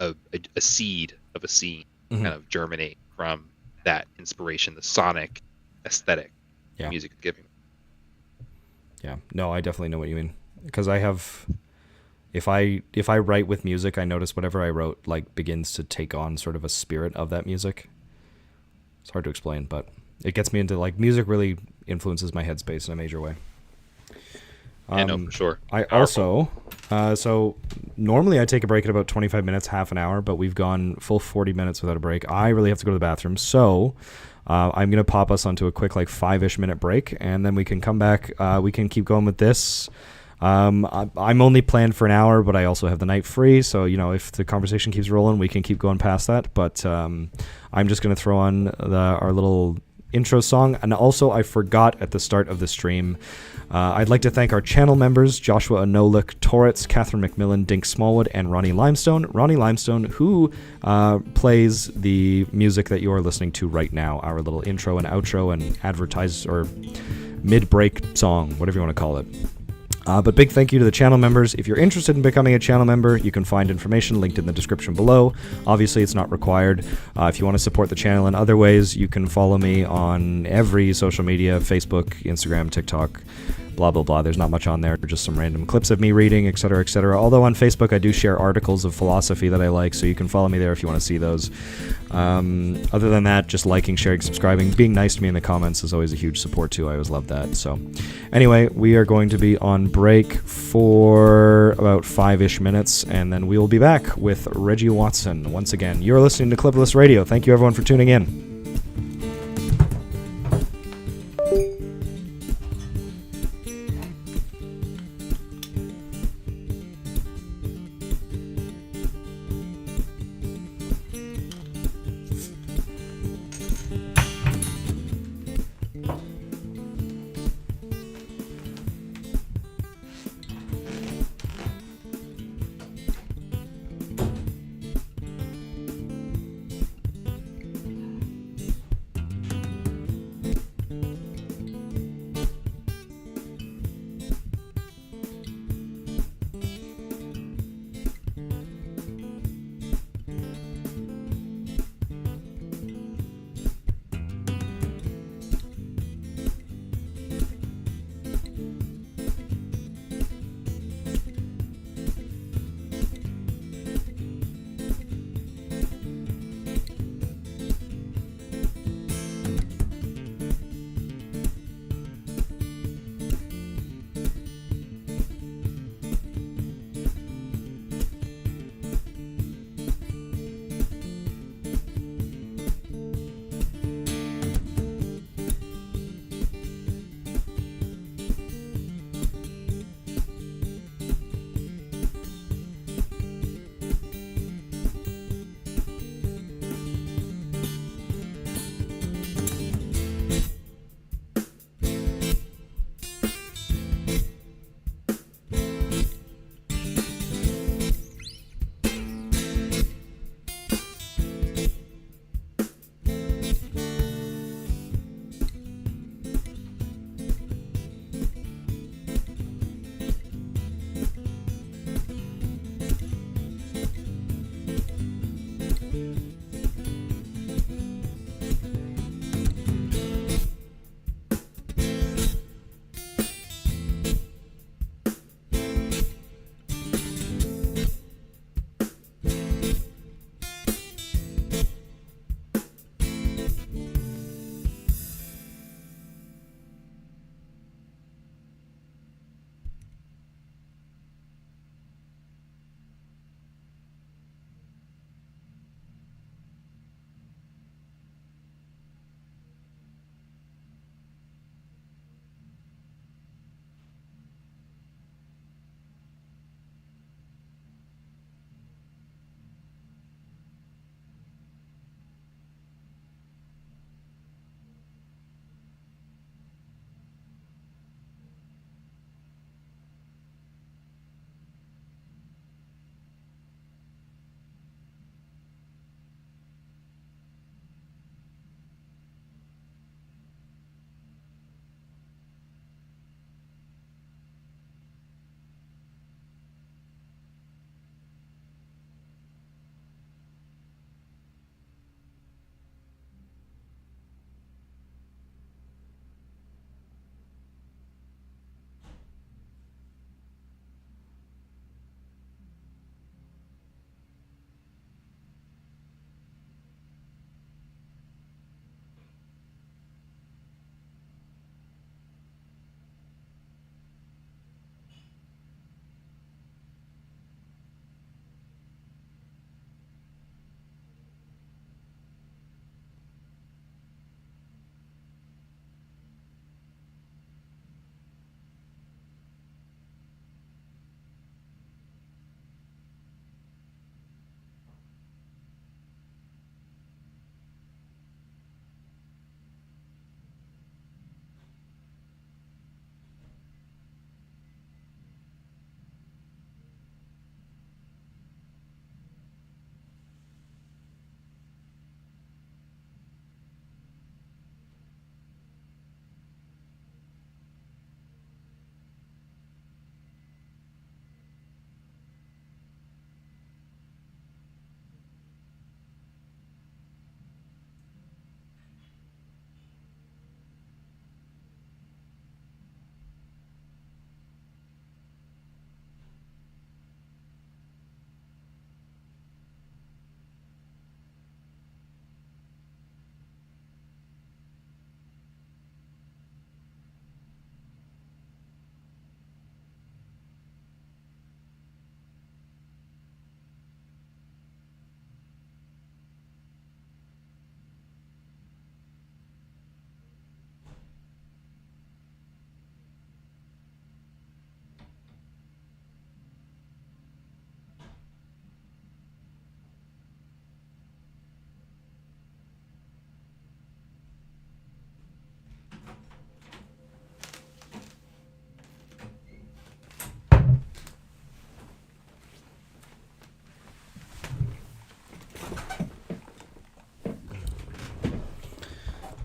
a seed of a scene kind of germinate from that inspiration, the sonic aesthetic music is giving me. Yeah, no, I definitely know what you mean, because I have, if I write with music, I notice whatever I wrote like begins to take on sort of a spirit of that music. It's hard to explain, but it gets me into like music really influences my headspace in a major way. I know for sure. I also, so normally I take a break at about 25 minutes, half an hour, but we've gone full 40 minutes without a break. I really have to go to the bathroom, so I'm going to pop us onto a quick like 5-ish minute break, and then we can come back. We can keep going with this. I'm only planned for an hour, but I also have the night free, so if the conversation keeps rolling, we can keep going past that. But I'm just going to throw on our little intro song. And also, I forgot at the start of the stream, I'd like to thank our channel members, Joshua Anolik, Torritz, Catherine McMillan, Dink Smallwood, and Ronnie Limestone. Ronnie Limestone, who plays the music that you are listening to right now, our little intro and outro and advertise or mid-break song, whatever you want to call it. But big thank you to the channel members. If you're interested in becoming a channel member, you can find information linked in the description below. Obviously, it's not required. If you want to support the channel in other ways, you can follow me on every social media, Facebook, Instagram, TikTok, blah, blah, blah. There's not much on there, just some random clips of me reading, etc., etc. Although on Facebook, I do share articles of philosophy that I like, so you can follow me there if you want to see those. Other than that, just liking, sharing, subscribing, being nice to me in the comments is always a huge support too. I always love that. So anyway, we are going to be on break for about 5-ish minutes, and then we will be back with Regi Watson. Once again, you're listening to Kallipolis Radio. Thank you everyone for tuning in.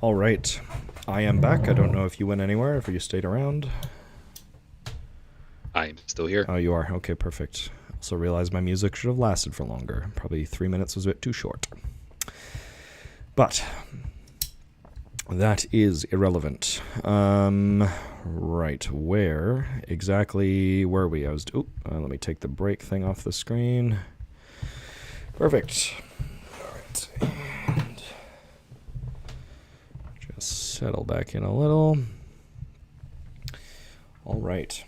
All right. I am back. I don't know if you went anywhere, if you stayed around. I'm still here. Oh, you are? Okay, perfect. Also realized my music should have lasted for longer. Probably 3 minutes was a bit too short. But that is irrelevant. Right, where exactly were we? Let me take the break thing off the screen. Perfect. All right, and just settle back in a little. All right.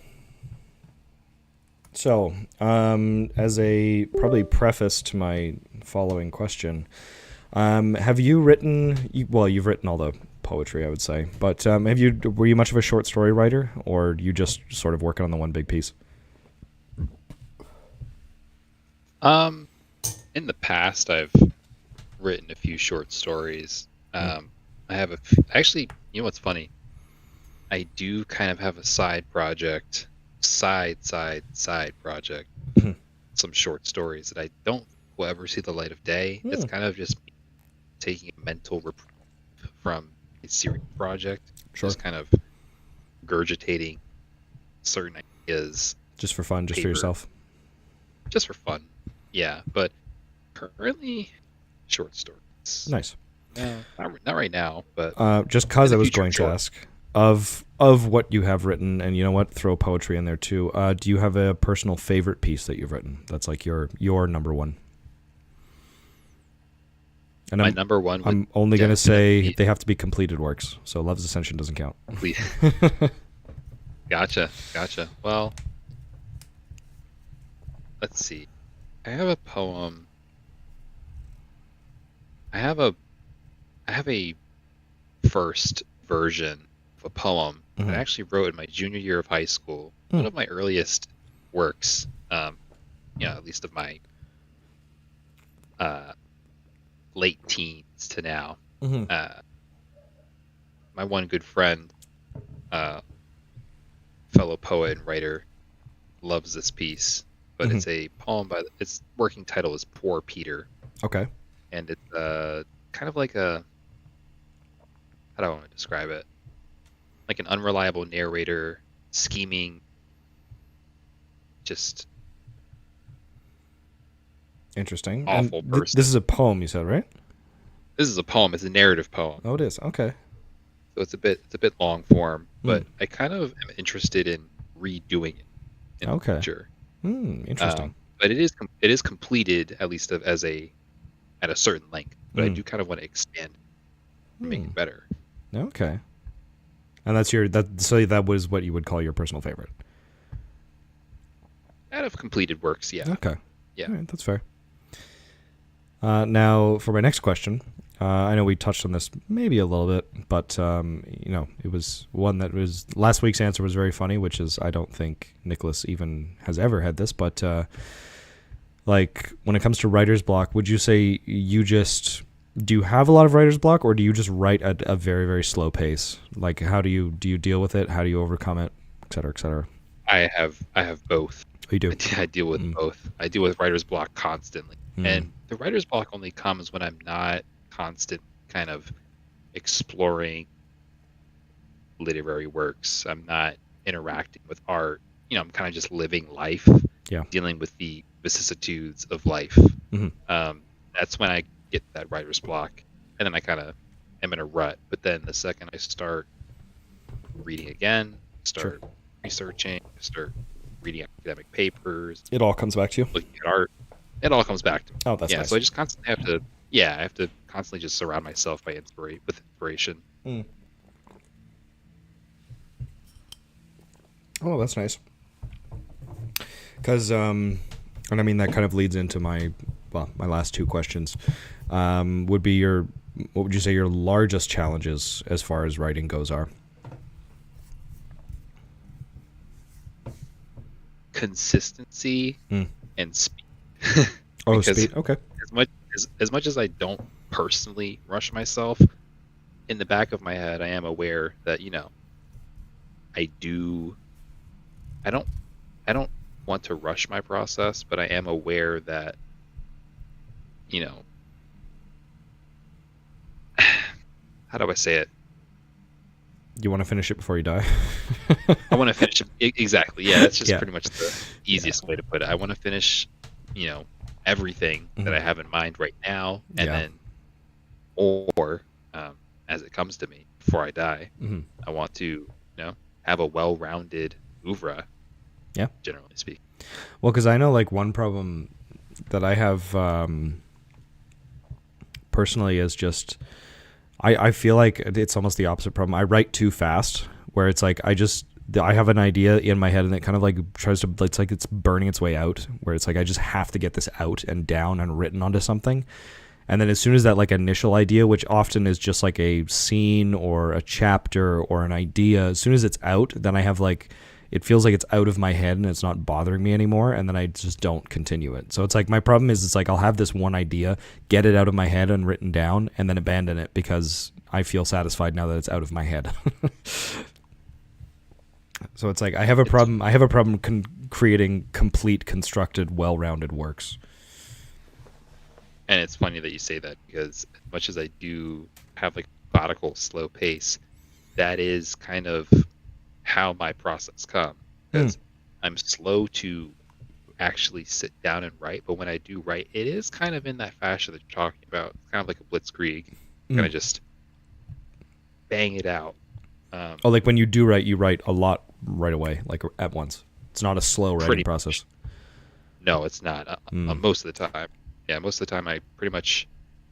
So, as a probably preface to my following question, have you written? You've written all the poetry, I would say, but were you much of a short story writer, or you just sort of working on the one big piece? In the past, I've written a few short stories. I have actually, you know what's funny? I do kind of have a side project, side project, Mhm. some short stories that I don't will ever see the light of day. It's kind of just taking a mental reprieve from a serious project, Sure. just kind of regurgitating certain ideas, Just for fun, just for paper. yourself. just for fun. Yeah, but currently short stories. Nice. Not right now, but Just cause in I the was future, going sure. to ask of what you have written, and you know what, throw poetry in there too. Do you have a personal favorite piece that you've written? That's like your number one. And My number one. I'm only going to say definitely they have to be completed works. So Love's Ascension doesn't count. be- Gotcha. Well, let's see. I have a poem. I have a first version of a poem that I actually wrote in my junior year of high school. One of my earliest works, at least of my late teens to now. My one good friend, fellow poet and writer, loves this piece, but it's a poem by its working title is Poor Peter. Okay. And it's kind of like how do I want to describe it? Like an unreliable narrator, scheming, just Interesting. awful And person. this is a poem, you said, right? This is a poem. It's a narrative poem. Oh, it is. Okay. So it's a bit long form, but I kind of am interested in redoing it in the future. Interesting. But it is completed at least at a certain length. But I do kind of want to expand and make it better. Okay. And so that was what you would call your personal favorite. Out of completed works, yeah. Okay. Yeah. All right, that's fair. Now, for my next question, I know we touched on this maybe a little bit, but it was one that was last week's answer was very funny, which is I don't think Nicholas even has ever had this, but like when it comes to writer's block, would you say do you have a lot of writer's block, or do you just write at a very, very slow pace? Like, how do you deal with it? How do you overcome it, et cetera, et cetera? I have both. Oh, you do? I deal with both. I deal with writer's block constantly. And the writer's block only comes when I'm not constant kind of exploring literary works. I'm not interacting with art. I'm kind of just living life, dealing with the vicissitudes of life. That's when I get that writer's block, and then I kind of am in a rut. But then the second I start reading again, start researching, start reading academic papers, It all comes back to you? looking at art, it all comes back to me. Oh, that's nice. So I just constantly I have to constantly just surround myself with inspiration. Oh, that's nice. Because, and I mean, that kind of leads into my last two questions. What would you say your largest challenges as far as writing goes are? Consistency and speed. Speed. Okay. As much as I don't personally rush myself, in the back of my head, I am aware that I don't want to rush my process, but I am aware that how do I say it? You want to finish it before you die? I want to finish it exactly. Yeah, that's just Yeah. pretty much the easiest way to put it. I want to finish, everything that I have in mind right now, and Yeah. then, or as it comes to me before I die, I want to, have a well-rounded oeuvre. Yeah. Generally speaking. Well, because I know like one problem that I have personally is just I feel like it's almost the opposite problem. I write too fast, where it's like I have an idea in my head and it kind of like it's like it's burning its way out, where it's like I just have to get this out and down and written onto something. And then as soon as that like initial idea, which often is just like a scene or a chapter or an idea, as soon as it's out, then I have like, it feels like it's out of my head and it's not bothering me anymore, and then I just don't continue it. So it's like my problem is it's like I'll have this one idea, get it out of my head and written down, and then abandon it because I feel satisfied now that it's out of my head. So it's like I have a problem creating complete, constructed, well-rounded works. And it's funny that you say that, because as much as I do have like a methodical, slow pace, that is kind of how my process comes. Because I'm slow to actually sit down and write, but when I do write, it is kind of in that fashion that you're talking about. It's kind of like a blitzkrieg, kind of just bang it out. Like when you do write, you write a lot right away, like at once. It's not a slow writing process. No, it's not. Most of the time. Yeah, most of the time I pretty much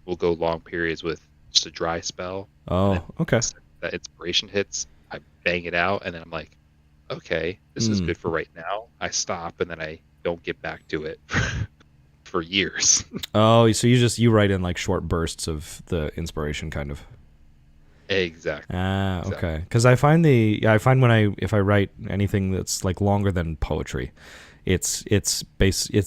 will go long periods with just a dry spell. Oh, okay. That inspiration hits, I bang it out, and then I'm like, okay, this is good for right now. I stop, and then I don't get back to it for years. Oh, so you write in like short bursts of the inspiration, kind of. Exactly. Okay. Because I find if I write anything that's like longer than poetry, it's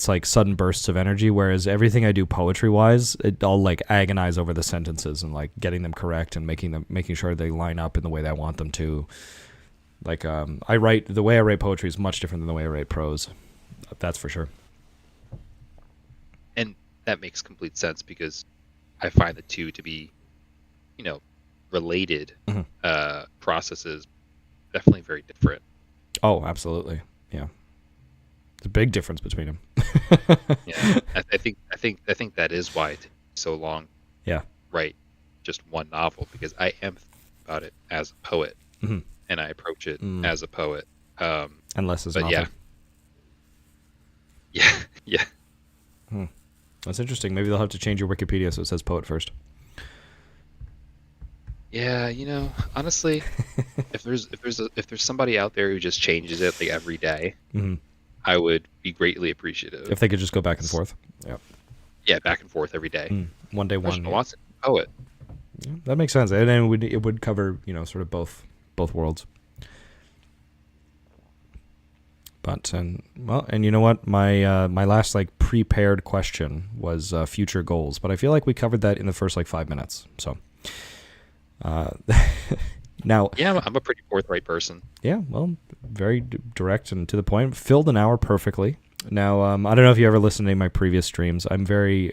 like sudden bursts of energy. Whereas everything I do poetry wise, I'll like agonize over the sentences and like getting them correct and making sure they line up in the way that I want them to. Like the way I write poetry is much different than the way I write prose. That's for sure. And that makes complete sense, because I find the two to be, related processes, definitely very different. Oh, absolutely. Yeah. There's a big difference between them. Yeah. I think that is why it takes so long. Yeah. Write just one novel, because I am thinking about it as a poet, and I approach it as a poet. And less as an author. Yeah. That's interesting. Maybe they'll have to change your Wikipedia so it says poet first. Yeah, honestly, if there's somebody out there who just changes it like every day, I would be greatly appreciative. If they could just go back and forth. Yeah. Yeah, back and forth every day. One day, one. Watson, poet. Yeah, that makes sense, and then it would cover sort of both worlds. But and you know what, my last like prepared question was future goals, but I feel like we covered that in the first like 5 minutes. So. Now, yeah, I'm a pretty forthright person. Yeah, well, very direct and to the point. Filled an hour perfectly. Now, I don't know if you ever listened to any of my previous streams. I'm very,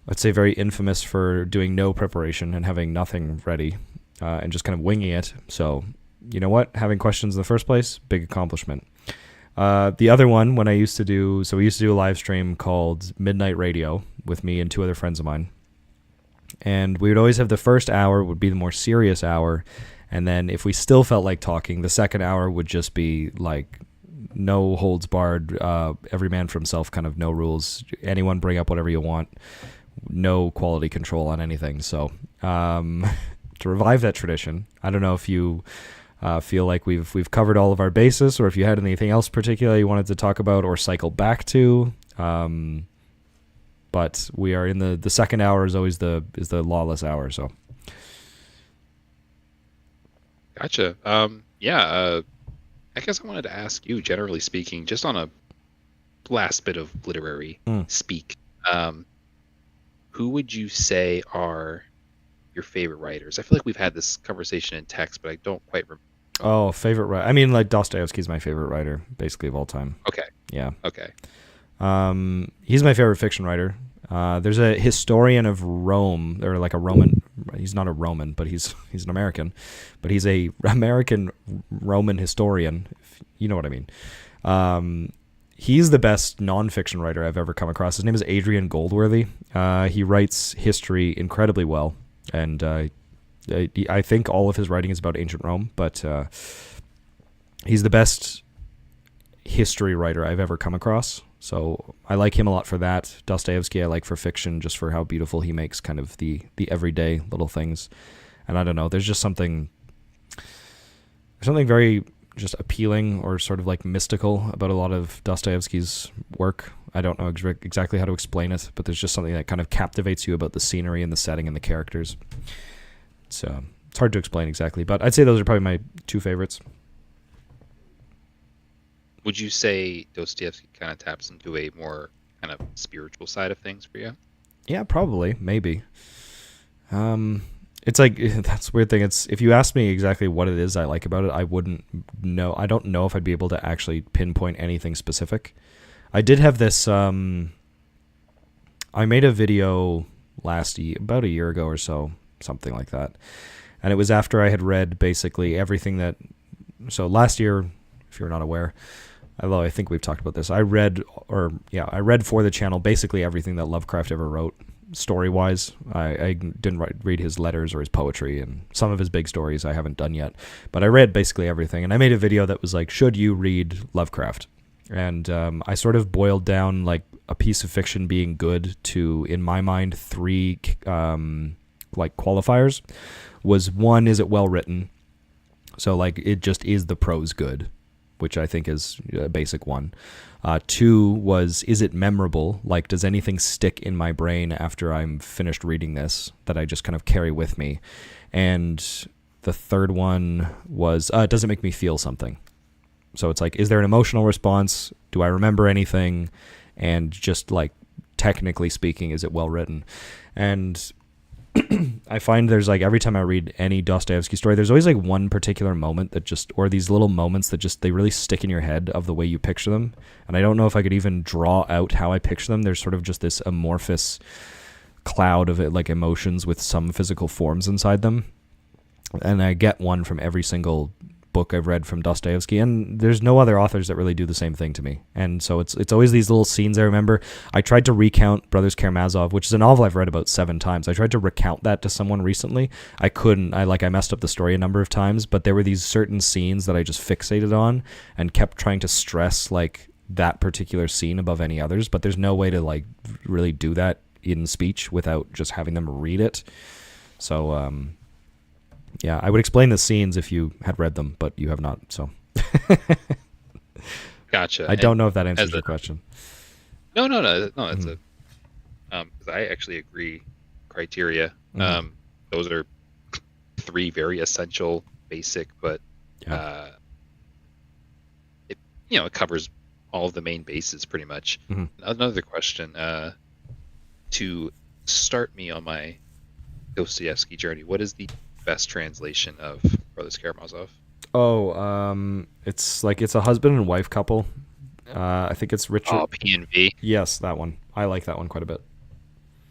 let's say, very infamous for doing no preparation and having nothing ready and just kind of winging it. So, you know what? Having questions in the first place, big accomplishment. The other one, we used to do a live stream called Midnight Radio with me and two other friends of mine. And we would always have the first hour would be the more serious hour. And then if we still felt like talking, the second hour would just be like no holds barred, every man for himself, kind of no rules. Anyone bring up whatever you want. No quality control on anything. So to revive that tradition, I don't know if you feel like we've covered all of our bases, or if you had anything else particular you wanted to talk about or cycle back to. But we are in the second hour is always the lawless hour. So, gotcha. I guess I wanted to ask you, generally speaking, just on a last bit of literary speak, who would you say are your favorite writers? I feel like we've had this conversation in text, but I don't quite remember. Oh, favorite writer. I mean, like Dostoevsky's my favorite writer, basically of all time. Okay. Yeah. Okay. He's my favorite fiction writer. There's a historian of Rome, or like a Roman he's not a Roman, but he's an American, but he's a American Roman historian, if you know what I mean. He's the best nonfiction writer I've ever come across. His name is Adrian Goldworthy. He writes history incredibly well, and I think all of his writing is about ancient Rome, but he's the best history writer I've ever come across. So I like him a lot for that. Dostoevsky I like for fiction, just for how beautiful he makes kind of the everyday little things. And I don't know, there's just something very just appealing or sort of like mystical about a lot of Dostoevsky's work. I don't know exactly how to explain it, but there's just something that kind of captivates you about the scenery and the setting and the characters. It's hard to explain exactly, but I'd say those are probably my two favorites. Would you say Dostoevsky kind of taps into a more kind of spiritual side of things for you? Yeah, probably, maybe. It's like, that's the weird thing. It's, if you ask me exactly what it is I like about it, I wouldn't know. I don't know if I'd be able to actually pinpoint anything specific. I did have this, I made a video about a year ago or so, something like that. And it was after I had read basically everything that, so last year, if you're not aware, although I think we've talked about this, I read for the channel basically everything that Lovecraft ever wrote, story-wise. I didn't read his letters or his poetry, and some of his big stories I haven't done yet. But I read basically everything, and I made a video that was like, should you read Lovecraft? And I sort of boiled down like a piece of fiction being good to, in my mind, three like qualifiers. Was one, is it well written? So like it just is the prose good, which I think is a basic one. Two was, is it memorable? Like, does anything stick in my brain after I'm finished reading this that I just kind of carry with me? And the third one was, does it make me feel something? So it's like, is there an emotional response? Do I remember anything? And just like, technically speaking, is it well written? And I find there's like, every time I read any Dostoevsky story, there's always like one particular moment that just, or these little moments that just, they really stick in your head of the way you picture them. And I don't know if I could even draw out how I picture them. There's sort of just this amorphous cloud of it, like emotions with some physical forms inside them. And I get one from every single book I've read from Dostoevsky, and there's no other authors that really do the same thing to me. And so it's always these little scenes I remember. I tried to recount Brothers Karamazov, which is a novel I've read about 7 times. I tried to recount that to someone recently. I couldn't. I messed up the story a number of times, but there were these certain scenes that I just fixated on and kept trying to stress like that particular scene above any others, but there's no way to like really do that in speech without just having them read it. So yeah, I would explain the scenes if you had read them, but you have not, so. Gotcha. I don't know if that answers your question. No, it's because I actually agree criteria. Those are 3 very essential, basic, but it covers all of the main bases pretty much. Another question, to start me on my Dostoevsky journey, what is the best translation of Brothers Karamazov? It's a husband and wife couple. I think it's Richard. Oh, P&V. Yes, that one. I like that one quite a bit.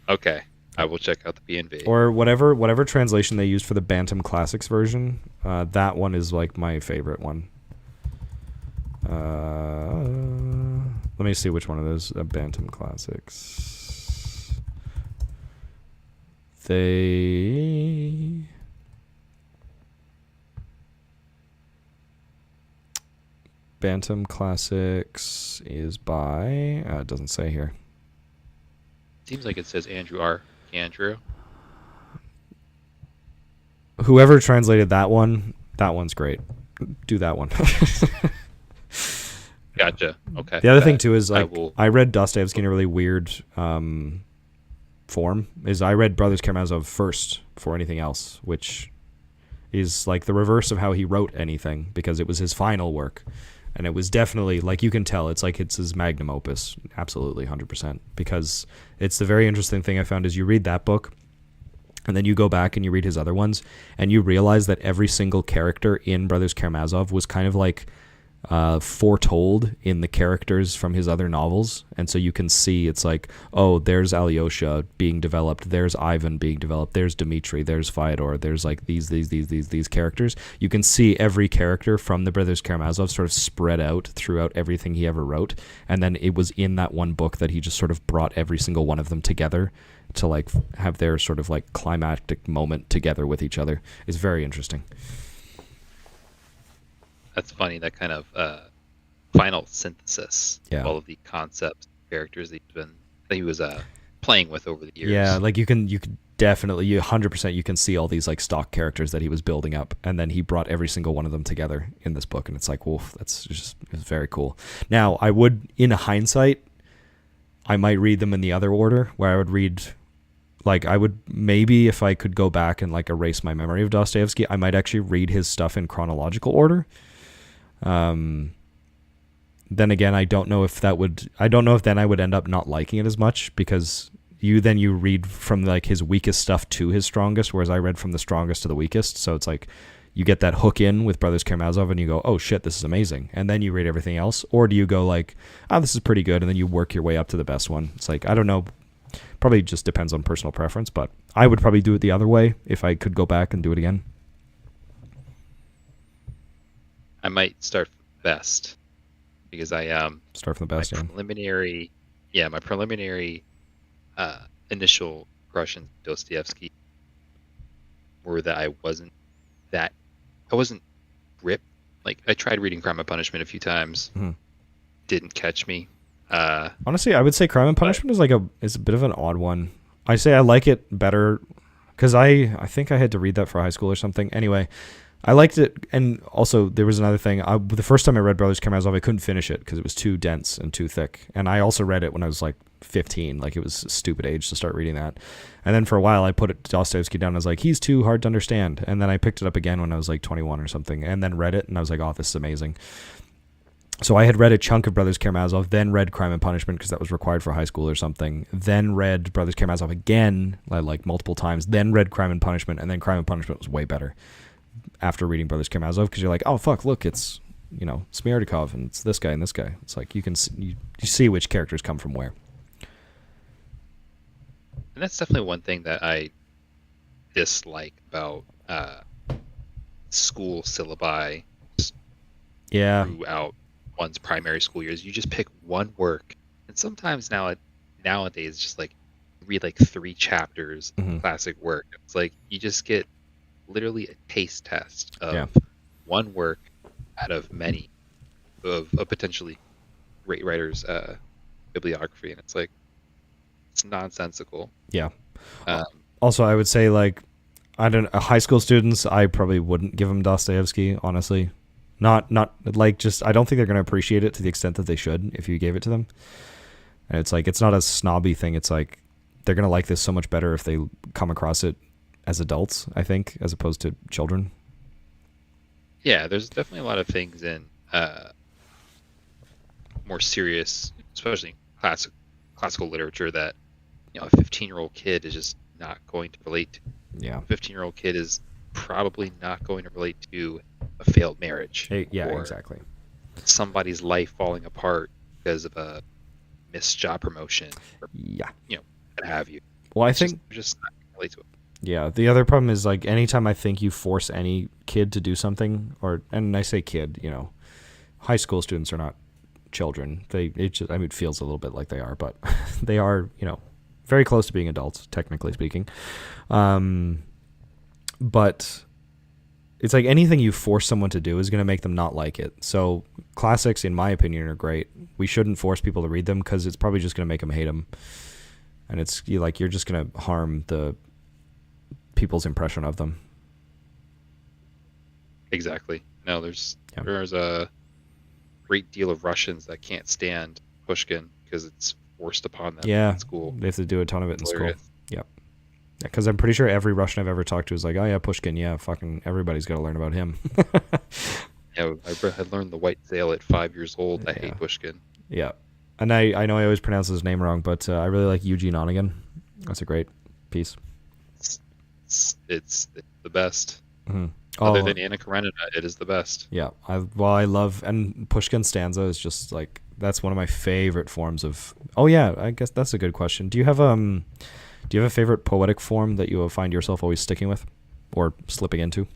Okay, I will check out the P&V. Or whatever translation they used for the Bantam Classics version. That one is like my favorite one. Let me see which one it is. Bantam Classics. Bantam Classics is by, it doesn't say here. Seems like it says Andrew R. Andrew. Whoever translated that one's great. Do that one. Gotcha. Okay. The other thing too is like I read Dostoevsky in a really weird form. Is I read Brothers Karamazov first before anything else, which is like the reverse of how he wrote anything, because it was his final work. And it was definitely, like, you can tell, it's like it's his magnum opus. Absolutely, 100%. Because it's the very interesting thing I found is you read that book, and then you go back and you read his other ones, and you realize that every single character in Brothers Karamazov was kind of like foretold in the characters from his other novels, and so you can see it's like, oh, there's Alyosha being developed, there's Ivan being developed, there's Dmitri, there's Fyodor, there's like these characters. You can see every character from the Brothers Karamazov sort of spread out throughout everything he ever wrote, and then it was in that one book that he just sort of brought every single one of them together to like have their sort of like climactic moment together with each other. It's very interesting. That's funny. That kind of final synthesis of all of the concepts, characters that he was playing with over the years. Yeah, like you could definitely, 100%, you can see all these like stock characters that he was building up, and then he brought every single one of them together in this book, and it's like, woof, it's very cool. Now, I would, in hindsight, I might read them in the other order, where I would read, like, I would maybe, if I could go back and like erase my memory of Dostoevsky, I might actually read his stuff in chronological order. Then again, I don't know if then I would end up not liking it as much, because you read from like his weakest stuff to his strongest, whereas I read from the strongest to the weakest. So it's like you get that hook in with Brothers Karamazov and you go, oh shit, this is amazing. And then you read everything else. Or do you go like, oh, this is pretty good, and then you work your way up to the best one? It's like, I don't know. Probably just depends on personal preference, but I would probably do it the other way if I could go back and do it again. I might start from the best, because I start from the best. My preliminary initial impressions of Dostoevsky were that I wasn't gripped. Like, I tried reading Crime and Punishment a few times, didn't catch me. Honestly, I would say Crime and Punishment is a bit of an odd one. I say I like it better because I think I had to read that for high school or something. Anyway, I liked it, and also there was another thing. The first time I read Brothers Karamazov, I couldn't finish it because it was too dense and too thick. And I also read it when I was like 15, like it was a stupid age to start reading that. And then for a while, I put Dostoevsky down. I was like, he's too hard to understand. And then I picked it up again when I was like 21 or something, and then read it, and I was like, oh, this is amazing. So I had read a chunk of Brothers Karamazov, then read Crime and Punishment because that was required for high school or something, then read Brothers Karamazov again, like multiple times, then read Crime and Punishment, and then Crime and Punishment was way better after reading Brothers Karamazov, because you're like, oh fuck, look, it's, Smeardikov, and it's this guy and this guy. It's like you see which characters come from where. And that's definitely one thing that I dislike about school syllabi throughout one's primary school years. You just pick one work, and sometimes nowadays just like read like 3 chapters of classic work. It's like you just get literally a taste test of one work out of many of a potentially great writer's bibliography, and it's like, it's nonsensical. Yeah. Also, I would say, like, high school students, I probably wouldn't give them Dostoevsky, honestly. Not like, just, I don't think they're going to appreciate it to the extent that they should if you gave it to them. And it's like, it's not a snobby thing. It's like, they're going to like this so much better if they come across it as adults, I think, as opposed to children. Yeah, there's definitely a lot of things in more serious, especially classical literature, that a 15-year-old kid is just not going to relate to. Yeah. A 15-year-old kid is probably not going to relate to a failed marriage. Or exactly. Somebody's life falling apart because of a missed job promotion. Or, what have you. Well, I think just not going to relate to it. Yeah, the other problem is, like, anytime I think you force any kid to do something, and I say kid, high school students are not children. It feels a little bit like they are, but they are, very close to being adults, technically speaking. But it's like anything you force someone to do is going to make them not like it. So classics, in my opinion, are great. We shouldn't force people to read them because it's probably just going to make them hate them. And you're just going to harm the people's impression of them. Exactly. No, there's a great deal of Russians that can't stand Pushkin because it's forced upon them in school. They have to do a ton of it in school. Yep. Because I'm pretty sure every Russian I've ever talked to is like, oh yeah, Pushkin, yeah, fucking everybody's got to learn about him. I learned the White Sail at 5 years old. I hate Pushkin. Yeah. And I know I always pronounce his name wrong, but I really like Eugene Onegin. That's a great piece. It's the best. Mm-hmm. Other Oh, than Anna Karenina, it is the best. yeah. I love, and Pushkin stanza is just like that's one of my favorite forms of. Oh yeah, I guess that's a good question. Do you have a favorite poetic form that you will find yourself always sticking with or slipping into?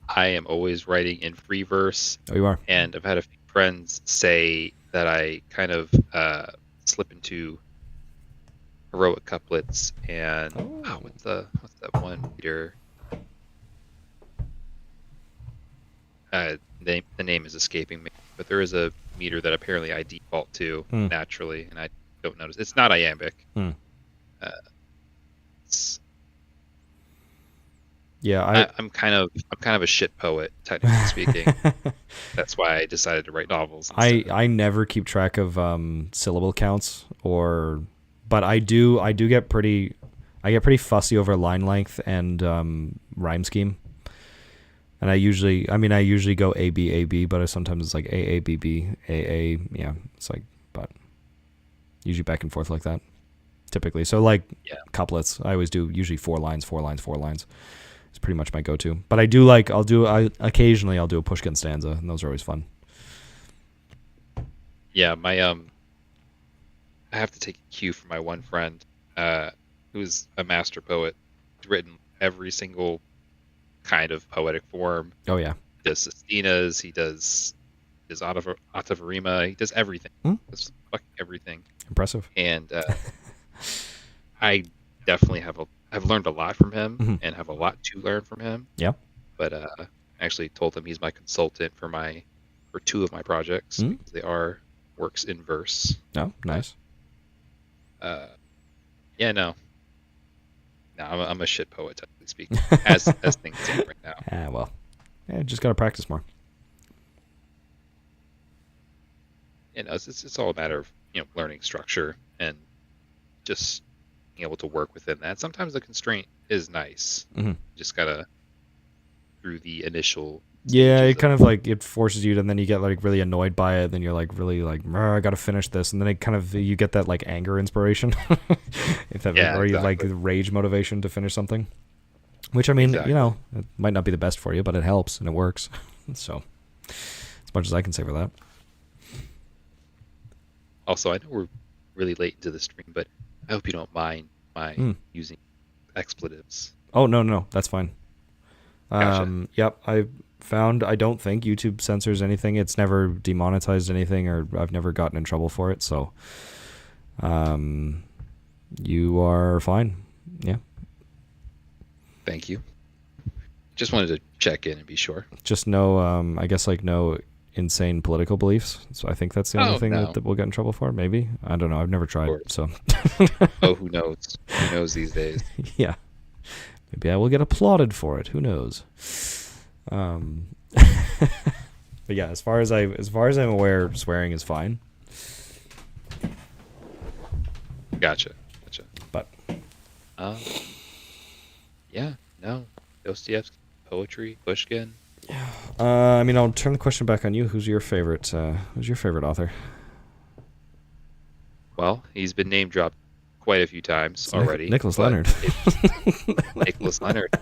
I am always writing in free verse, Oh, you are. and I've had a few friends say that I kind of slip into heroic couplets and Oh. what's that one meter? The name is escaping me, but there is a meter that apparently I default to Hmm. naturally, and I don't notice. It's not iambic. Hmm. Uh, it's, Yeah, I'm kind of a shit poet, technically speaking. That's why I decided to write novels instead. I never keep track of syllable counts but I do get pretty fussy over line length and rhyme scheme. And I usually go A B A B, but sometimes it's like A A B B A A. Yeah, it's like, but usually back and forth like that. Typically, so like Yeah. couplets, I always do usually 4 lines, 4 lines, 4 lines. It's pretty much my go-to. But I do like occasionally I'll do a Pushkin stanza, and those are always fun. Yeah, my I have to take a cue from my one friend, who's a master poet. He's written every single kind of poetic form. Oh yeah. He does sestinas, he does his atavarima, he does everything. Hmm? Does fucking everything. Impressive. And I definitely have learned a lot from him Mhm. and have a lot to learn from him. Yeah. But I actually told him he's my consultant for two of my projects Hmm? because they are works in verse. Oh, nice. Yeah, no, I'm a shit poet, technically speaking, as things stand right now. Well, yeah, just gotta practice more. You know, it's all a matter of learning structure and just being able to work within that. Sometimes the constraint is nice. Mhm. You just gotta through the initial Yeah, stages it kind of like it forces you to, and then you get like really annoyed by it. Then you're like really like, I gotta finish this, and then it kind of you get that like anger inspiration, if that Yeah, or you like exactly. rage motivation to finish something. Which I mean, Exactly. it might not be the best for you, but it helps and it works. So, as much as I can say for that. Also, I know we're really late into the stream, but I hope you don't mind my Mm. using expletives. Oh no, that's fine. Gotcha. Yep, I don't think YouTube censors anything. It's never demonetized anything, or I've never gotten in trouble for it. So, you are fine. Yeah, Thank you. Just wanted to check in and be sure. just no. I guess like no insane political beliefs. So I think that's the only Oh, thing no. that we'll get in trouble for. Maybe, I don't know. I've never tried. course. So Oh, who knows? Who knows these days? yeah, maybe I will get applauded for it. Who knows? But yeah, as far as I'm aware, swearing is fine. Gotcha. But Um, yeah, no. Dostoevsky, poetry, Pushkin. I mean, I'll turn the question back on you. Who's your favorite? Who's your favorite author? Well, he's been name dropped quite a few times already. Nicholas but Leonard. Nicholas Leonard.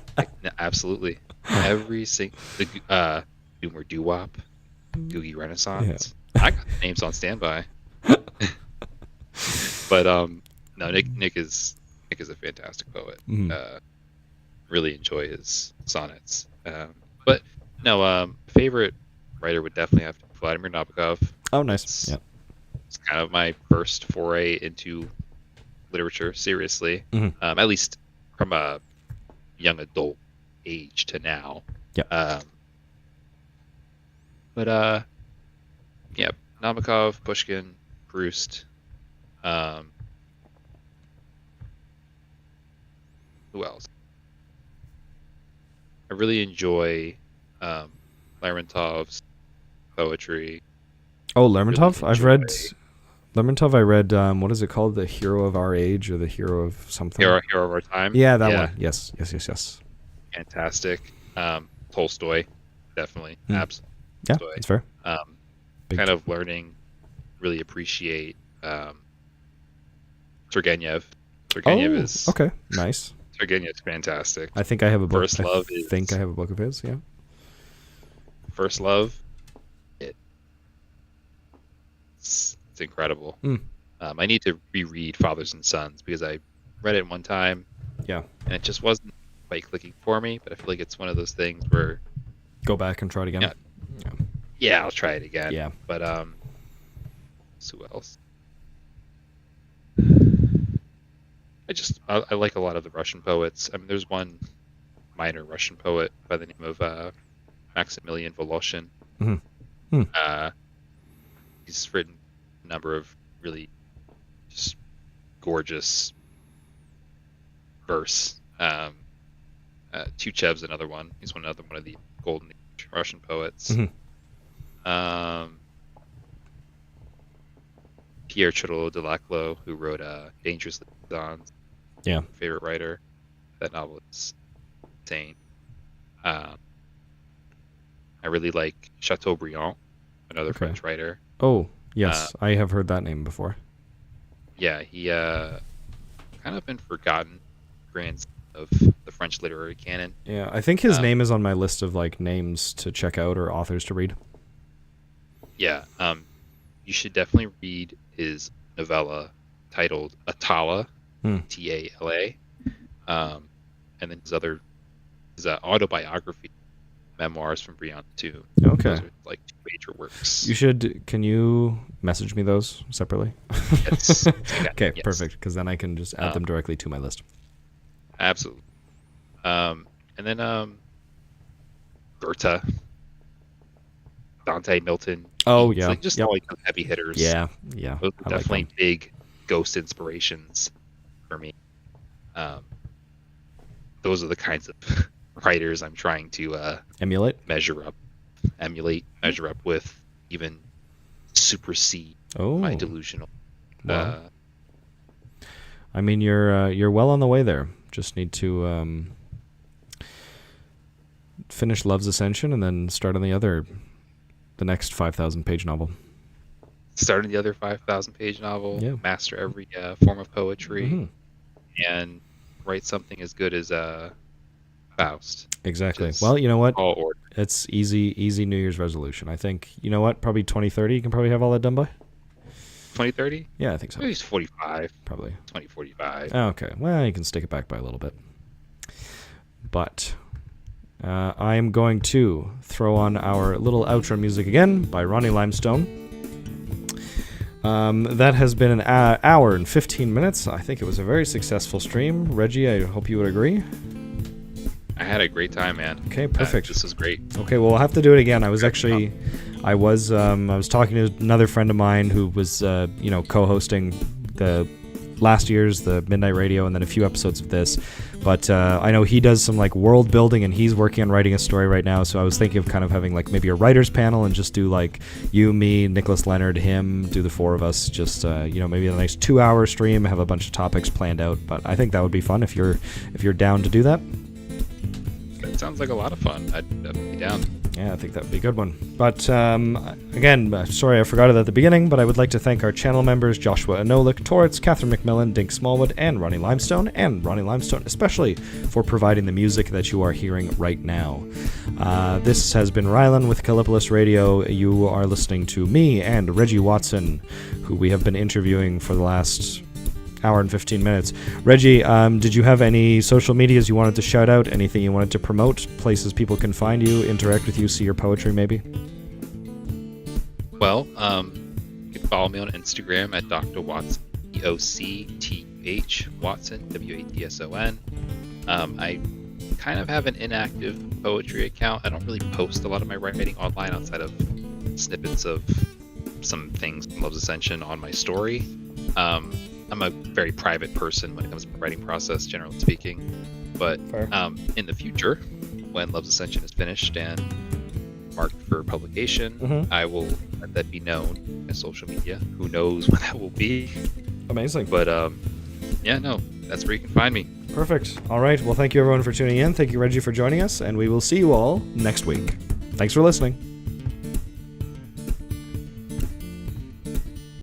Absolutely. Every single Doomer Doo-Wop, Googie Renaissance. I got the names on standby. But no, Nick is a fantastic poet. Mhm. Really enjoy his sonnets. But no, favorite writer would definitely have to be Vladimir Nabokov. Oh, nice. Yeah. It's kind of my first foray into literature, seriously. Mhm. At least from a young adult age to now. Yeah. But yeah, Nabokov, Pushkin, Proust. Who else? I really enjoy Lermontov's poetry. Oh, Lermontov. Really I've read enjoy- Lermontov. I read. What is it called? The Hero of Our Age, or the Hero of something. Hero of Our Time. Yeah, that one. Yes. Fantastic. Tolstoy, definitely. Absolutely. Yeah, Tolstoy. that's fair. Big Kind of learning, really appreciate Turgenev. Turgenev is okay. Nice. Again, it's fantastic. I think I have a book. First Love I think I have a book of his. Yeah. First Love. It's incredible. I need to reread Fathers and Sons because I read it one time. Yeah. And it just wasn't quite clicking for me. But I feel like it's one of those things where go back and try it again. Yeah, I'll try it again. Yeah. But who else? I like a lot of the Russian poets. I mean, there's one minor Russian poet by the name of Maximilian Voloshin. He's written a number of really just gorgeous verse. Tuchev's another one. He's another one of the golden age Russian poets. Pierre Chorolo de Laclos, who wrote Dangerous Liaisons. Yeah. Favorite writer. That novel is insane. I really like Chateaubriand, another French writer. Oh, yes. I have heard that name before. Yeah, he kind of been forgotten grandson of the French literary canon. Yeah, I think his name is on my list of like names to check out or authors to read. Yeah, you should definitely read his novella titled Atala, Tala, and then his autobiography, Memoirs from Briand too. Okay, those are like two major works. Can you message me those separately? Yes. Okay, yes. Perfect, because then I can just add them directly to my list. Absolutely. And then Goethe, Dante, Milton. Oh yeah, like just all like heavy hitters. Yeah. Those are definitely big Ghost inspirations for me. Those are the kinds of writers I'm trying to emulate, measure up with, even supersede my delusional. Well, I mean, you're well on the way there. Just need to finish Love's Ascension and then start on the next 5,000-page novel. Starting the other 5,000-page novel, Yeah. master every form of poetry, and write something as good as Faust. Exactly. Well, you know what? All order. It's easy New Year's resolution. I think, you know what? Probably 2030 you can probably have all that done by? 2030? Yeah, I think so. Maybe it's 45. Probably. 2045. Okay. Well, you can stick it back by a little bit. But I am going to throw on our little outro music again by Ronnie Limestone. That has been an hour and 15 minutes. I think it was a very successful stream. Regi, I hope you would agree. I had a great time, man. Okay, perfect. This was great. Okay, well, we'll have to do it again. I was talking to another friend of mine who was, co-hosting the last year's The Midnight Radio and then a few episodes of this. But I know he does some like world building and he's working on writing a story right now. So I was thinking of kind of having like maybe a writer's panel and just do like you, me, Nicholas Leonard, him, do the four of us. Just maybe a nice 2-hour stream, have a bunch of topics planned out. But I think that would be fun if you're down to do that. It sounds like a lot of fun. I'd be down. Yeah, I think that would be a good one. But again, sorry I forgot it at the beginning, but I would like to thank our channel members Joshua Anolik, Torrance, Catherine McMillan, Dink Smallwood, and Ronnie Limestone especially for providing the music that you are hearing right now. This has been Rylan with Kallipolis Radio. You are listening to me and Regi Watson, who we have been interviewing for the last hour and 15 minutes. Regi, did you have any social medias you wanted to shout out? Anything you wanted to promote? Places people can find you, interact with you, see your poetry maybe? Well, you can follow me on Instagram at Dr. Watson, EOCTH Watson, WATSON. I kind of have an inactive poetry account. I don't really post a lot of my writing online outside of snippets of some things from Love's Ascension on my story. I'm a very private person when it comes to the writing process, generally speaking. But in the future, when Love's Ascension is finished and marked for publication, I will let that be known as social media. Who knows when that will be? Amazing. But that's where you can find me. Perfect. All right. Well, thank you everyone for tuning in. Thank you, Regi, for joining us, and we will see you all next week. Thanks for listening.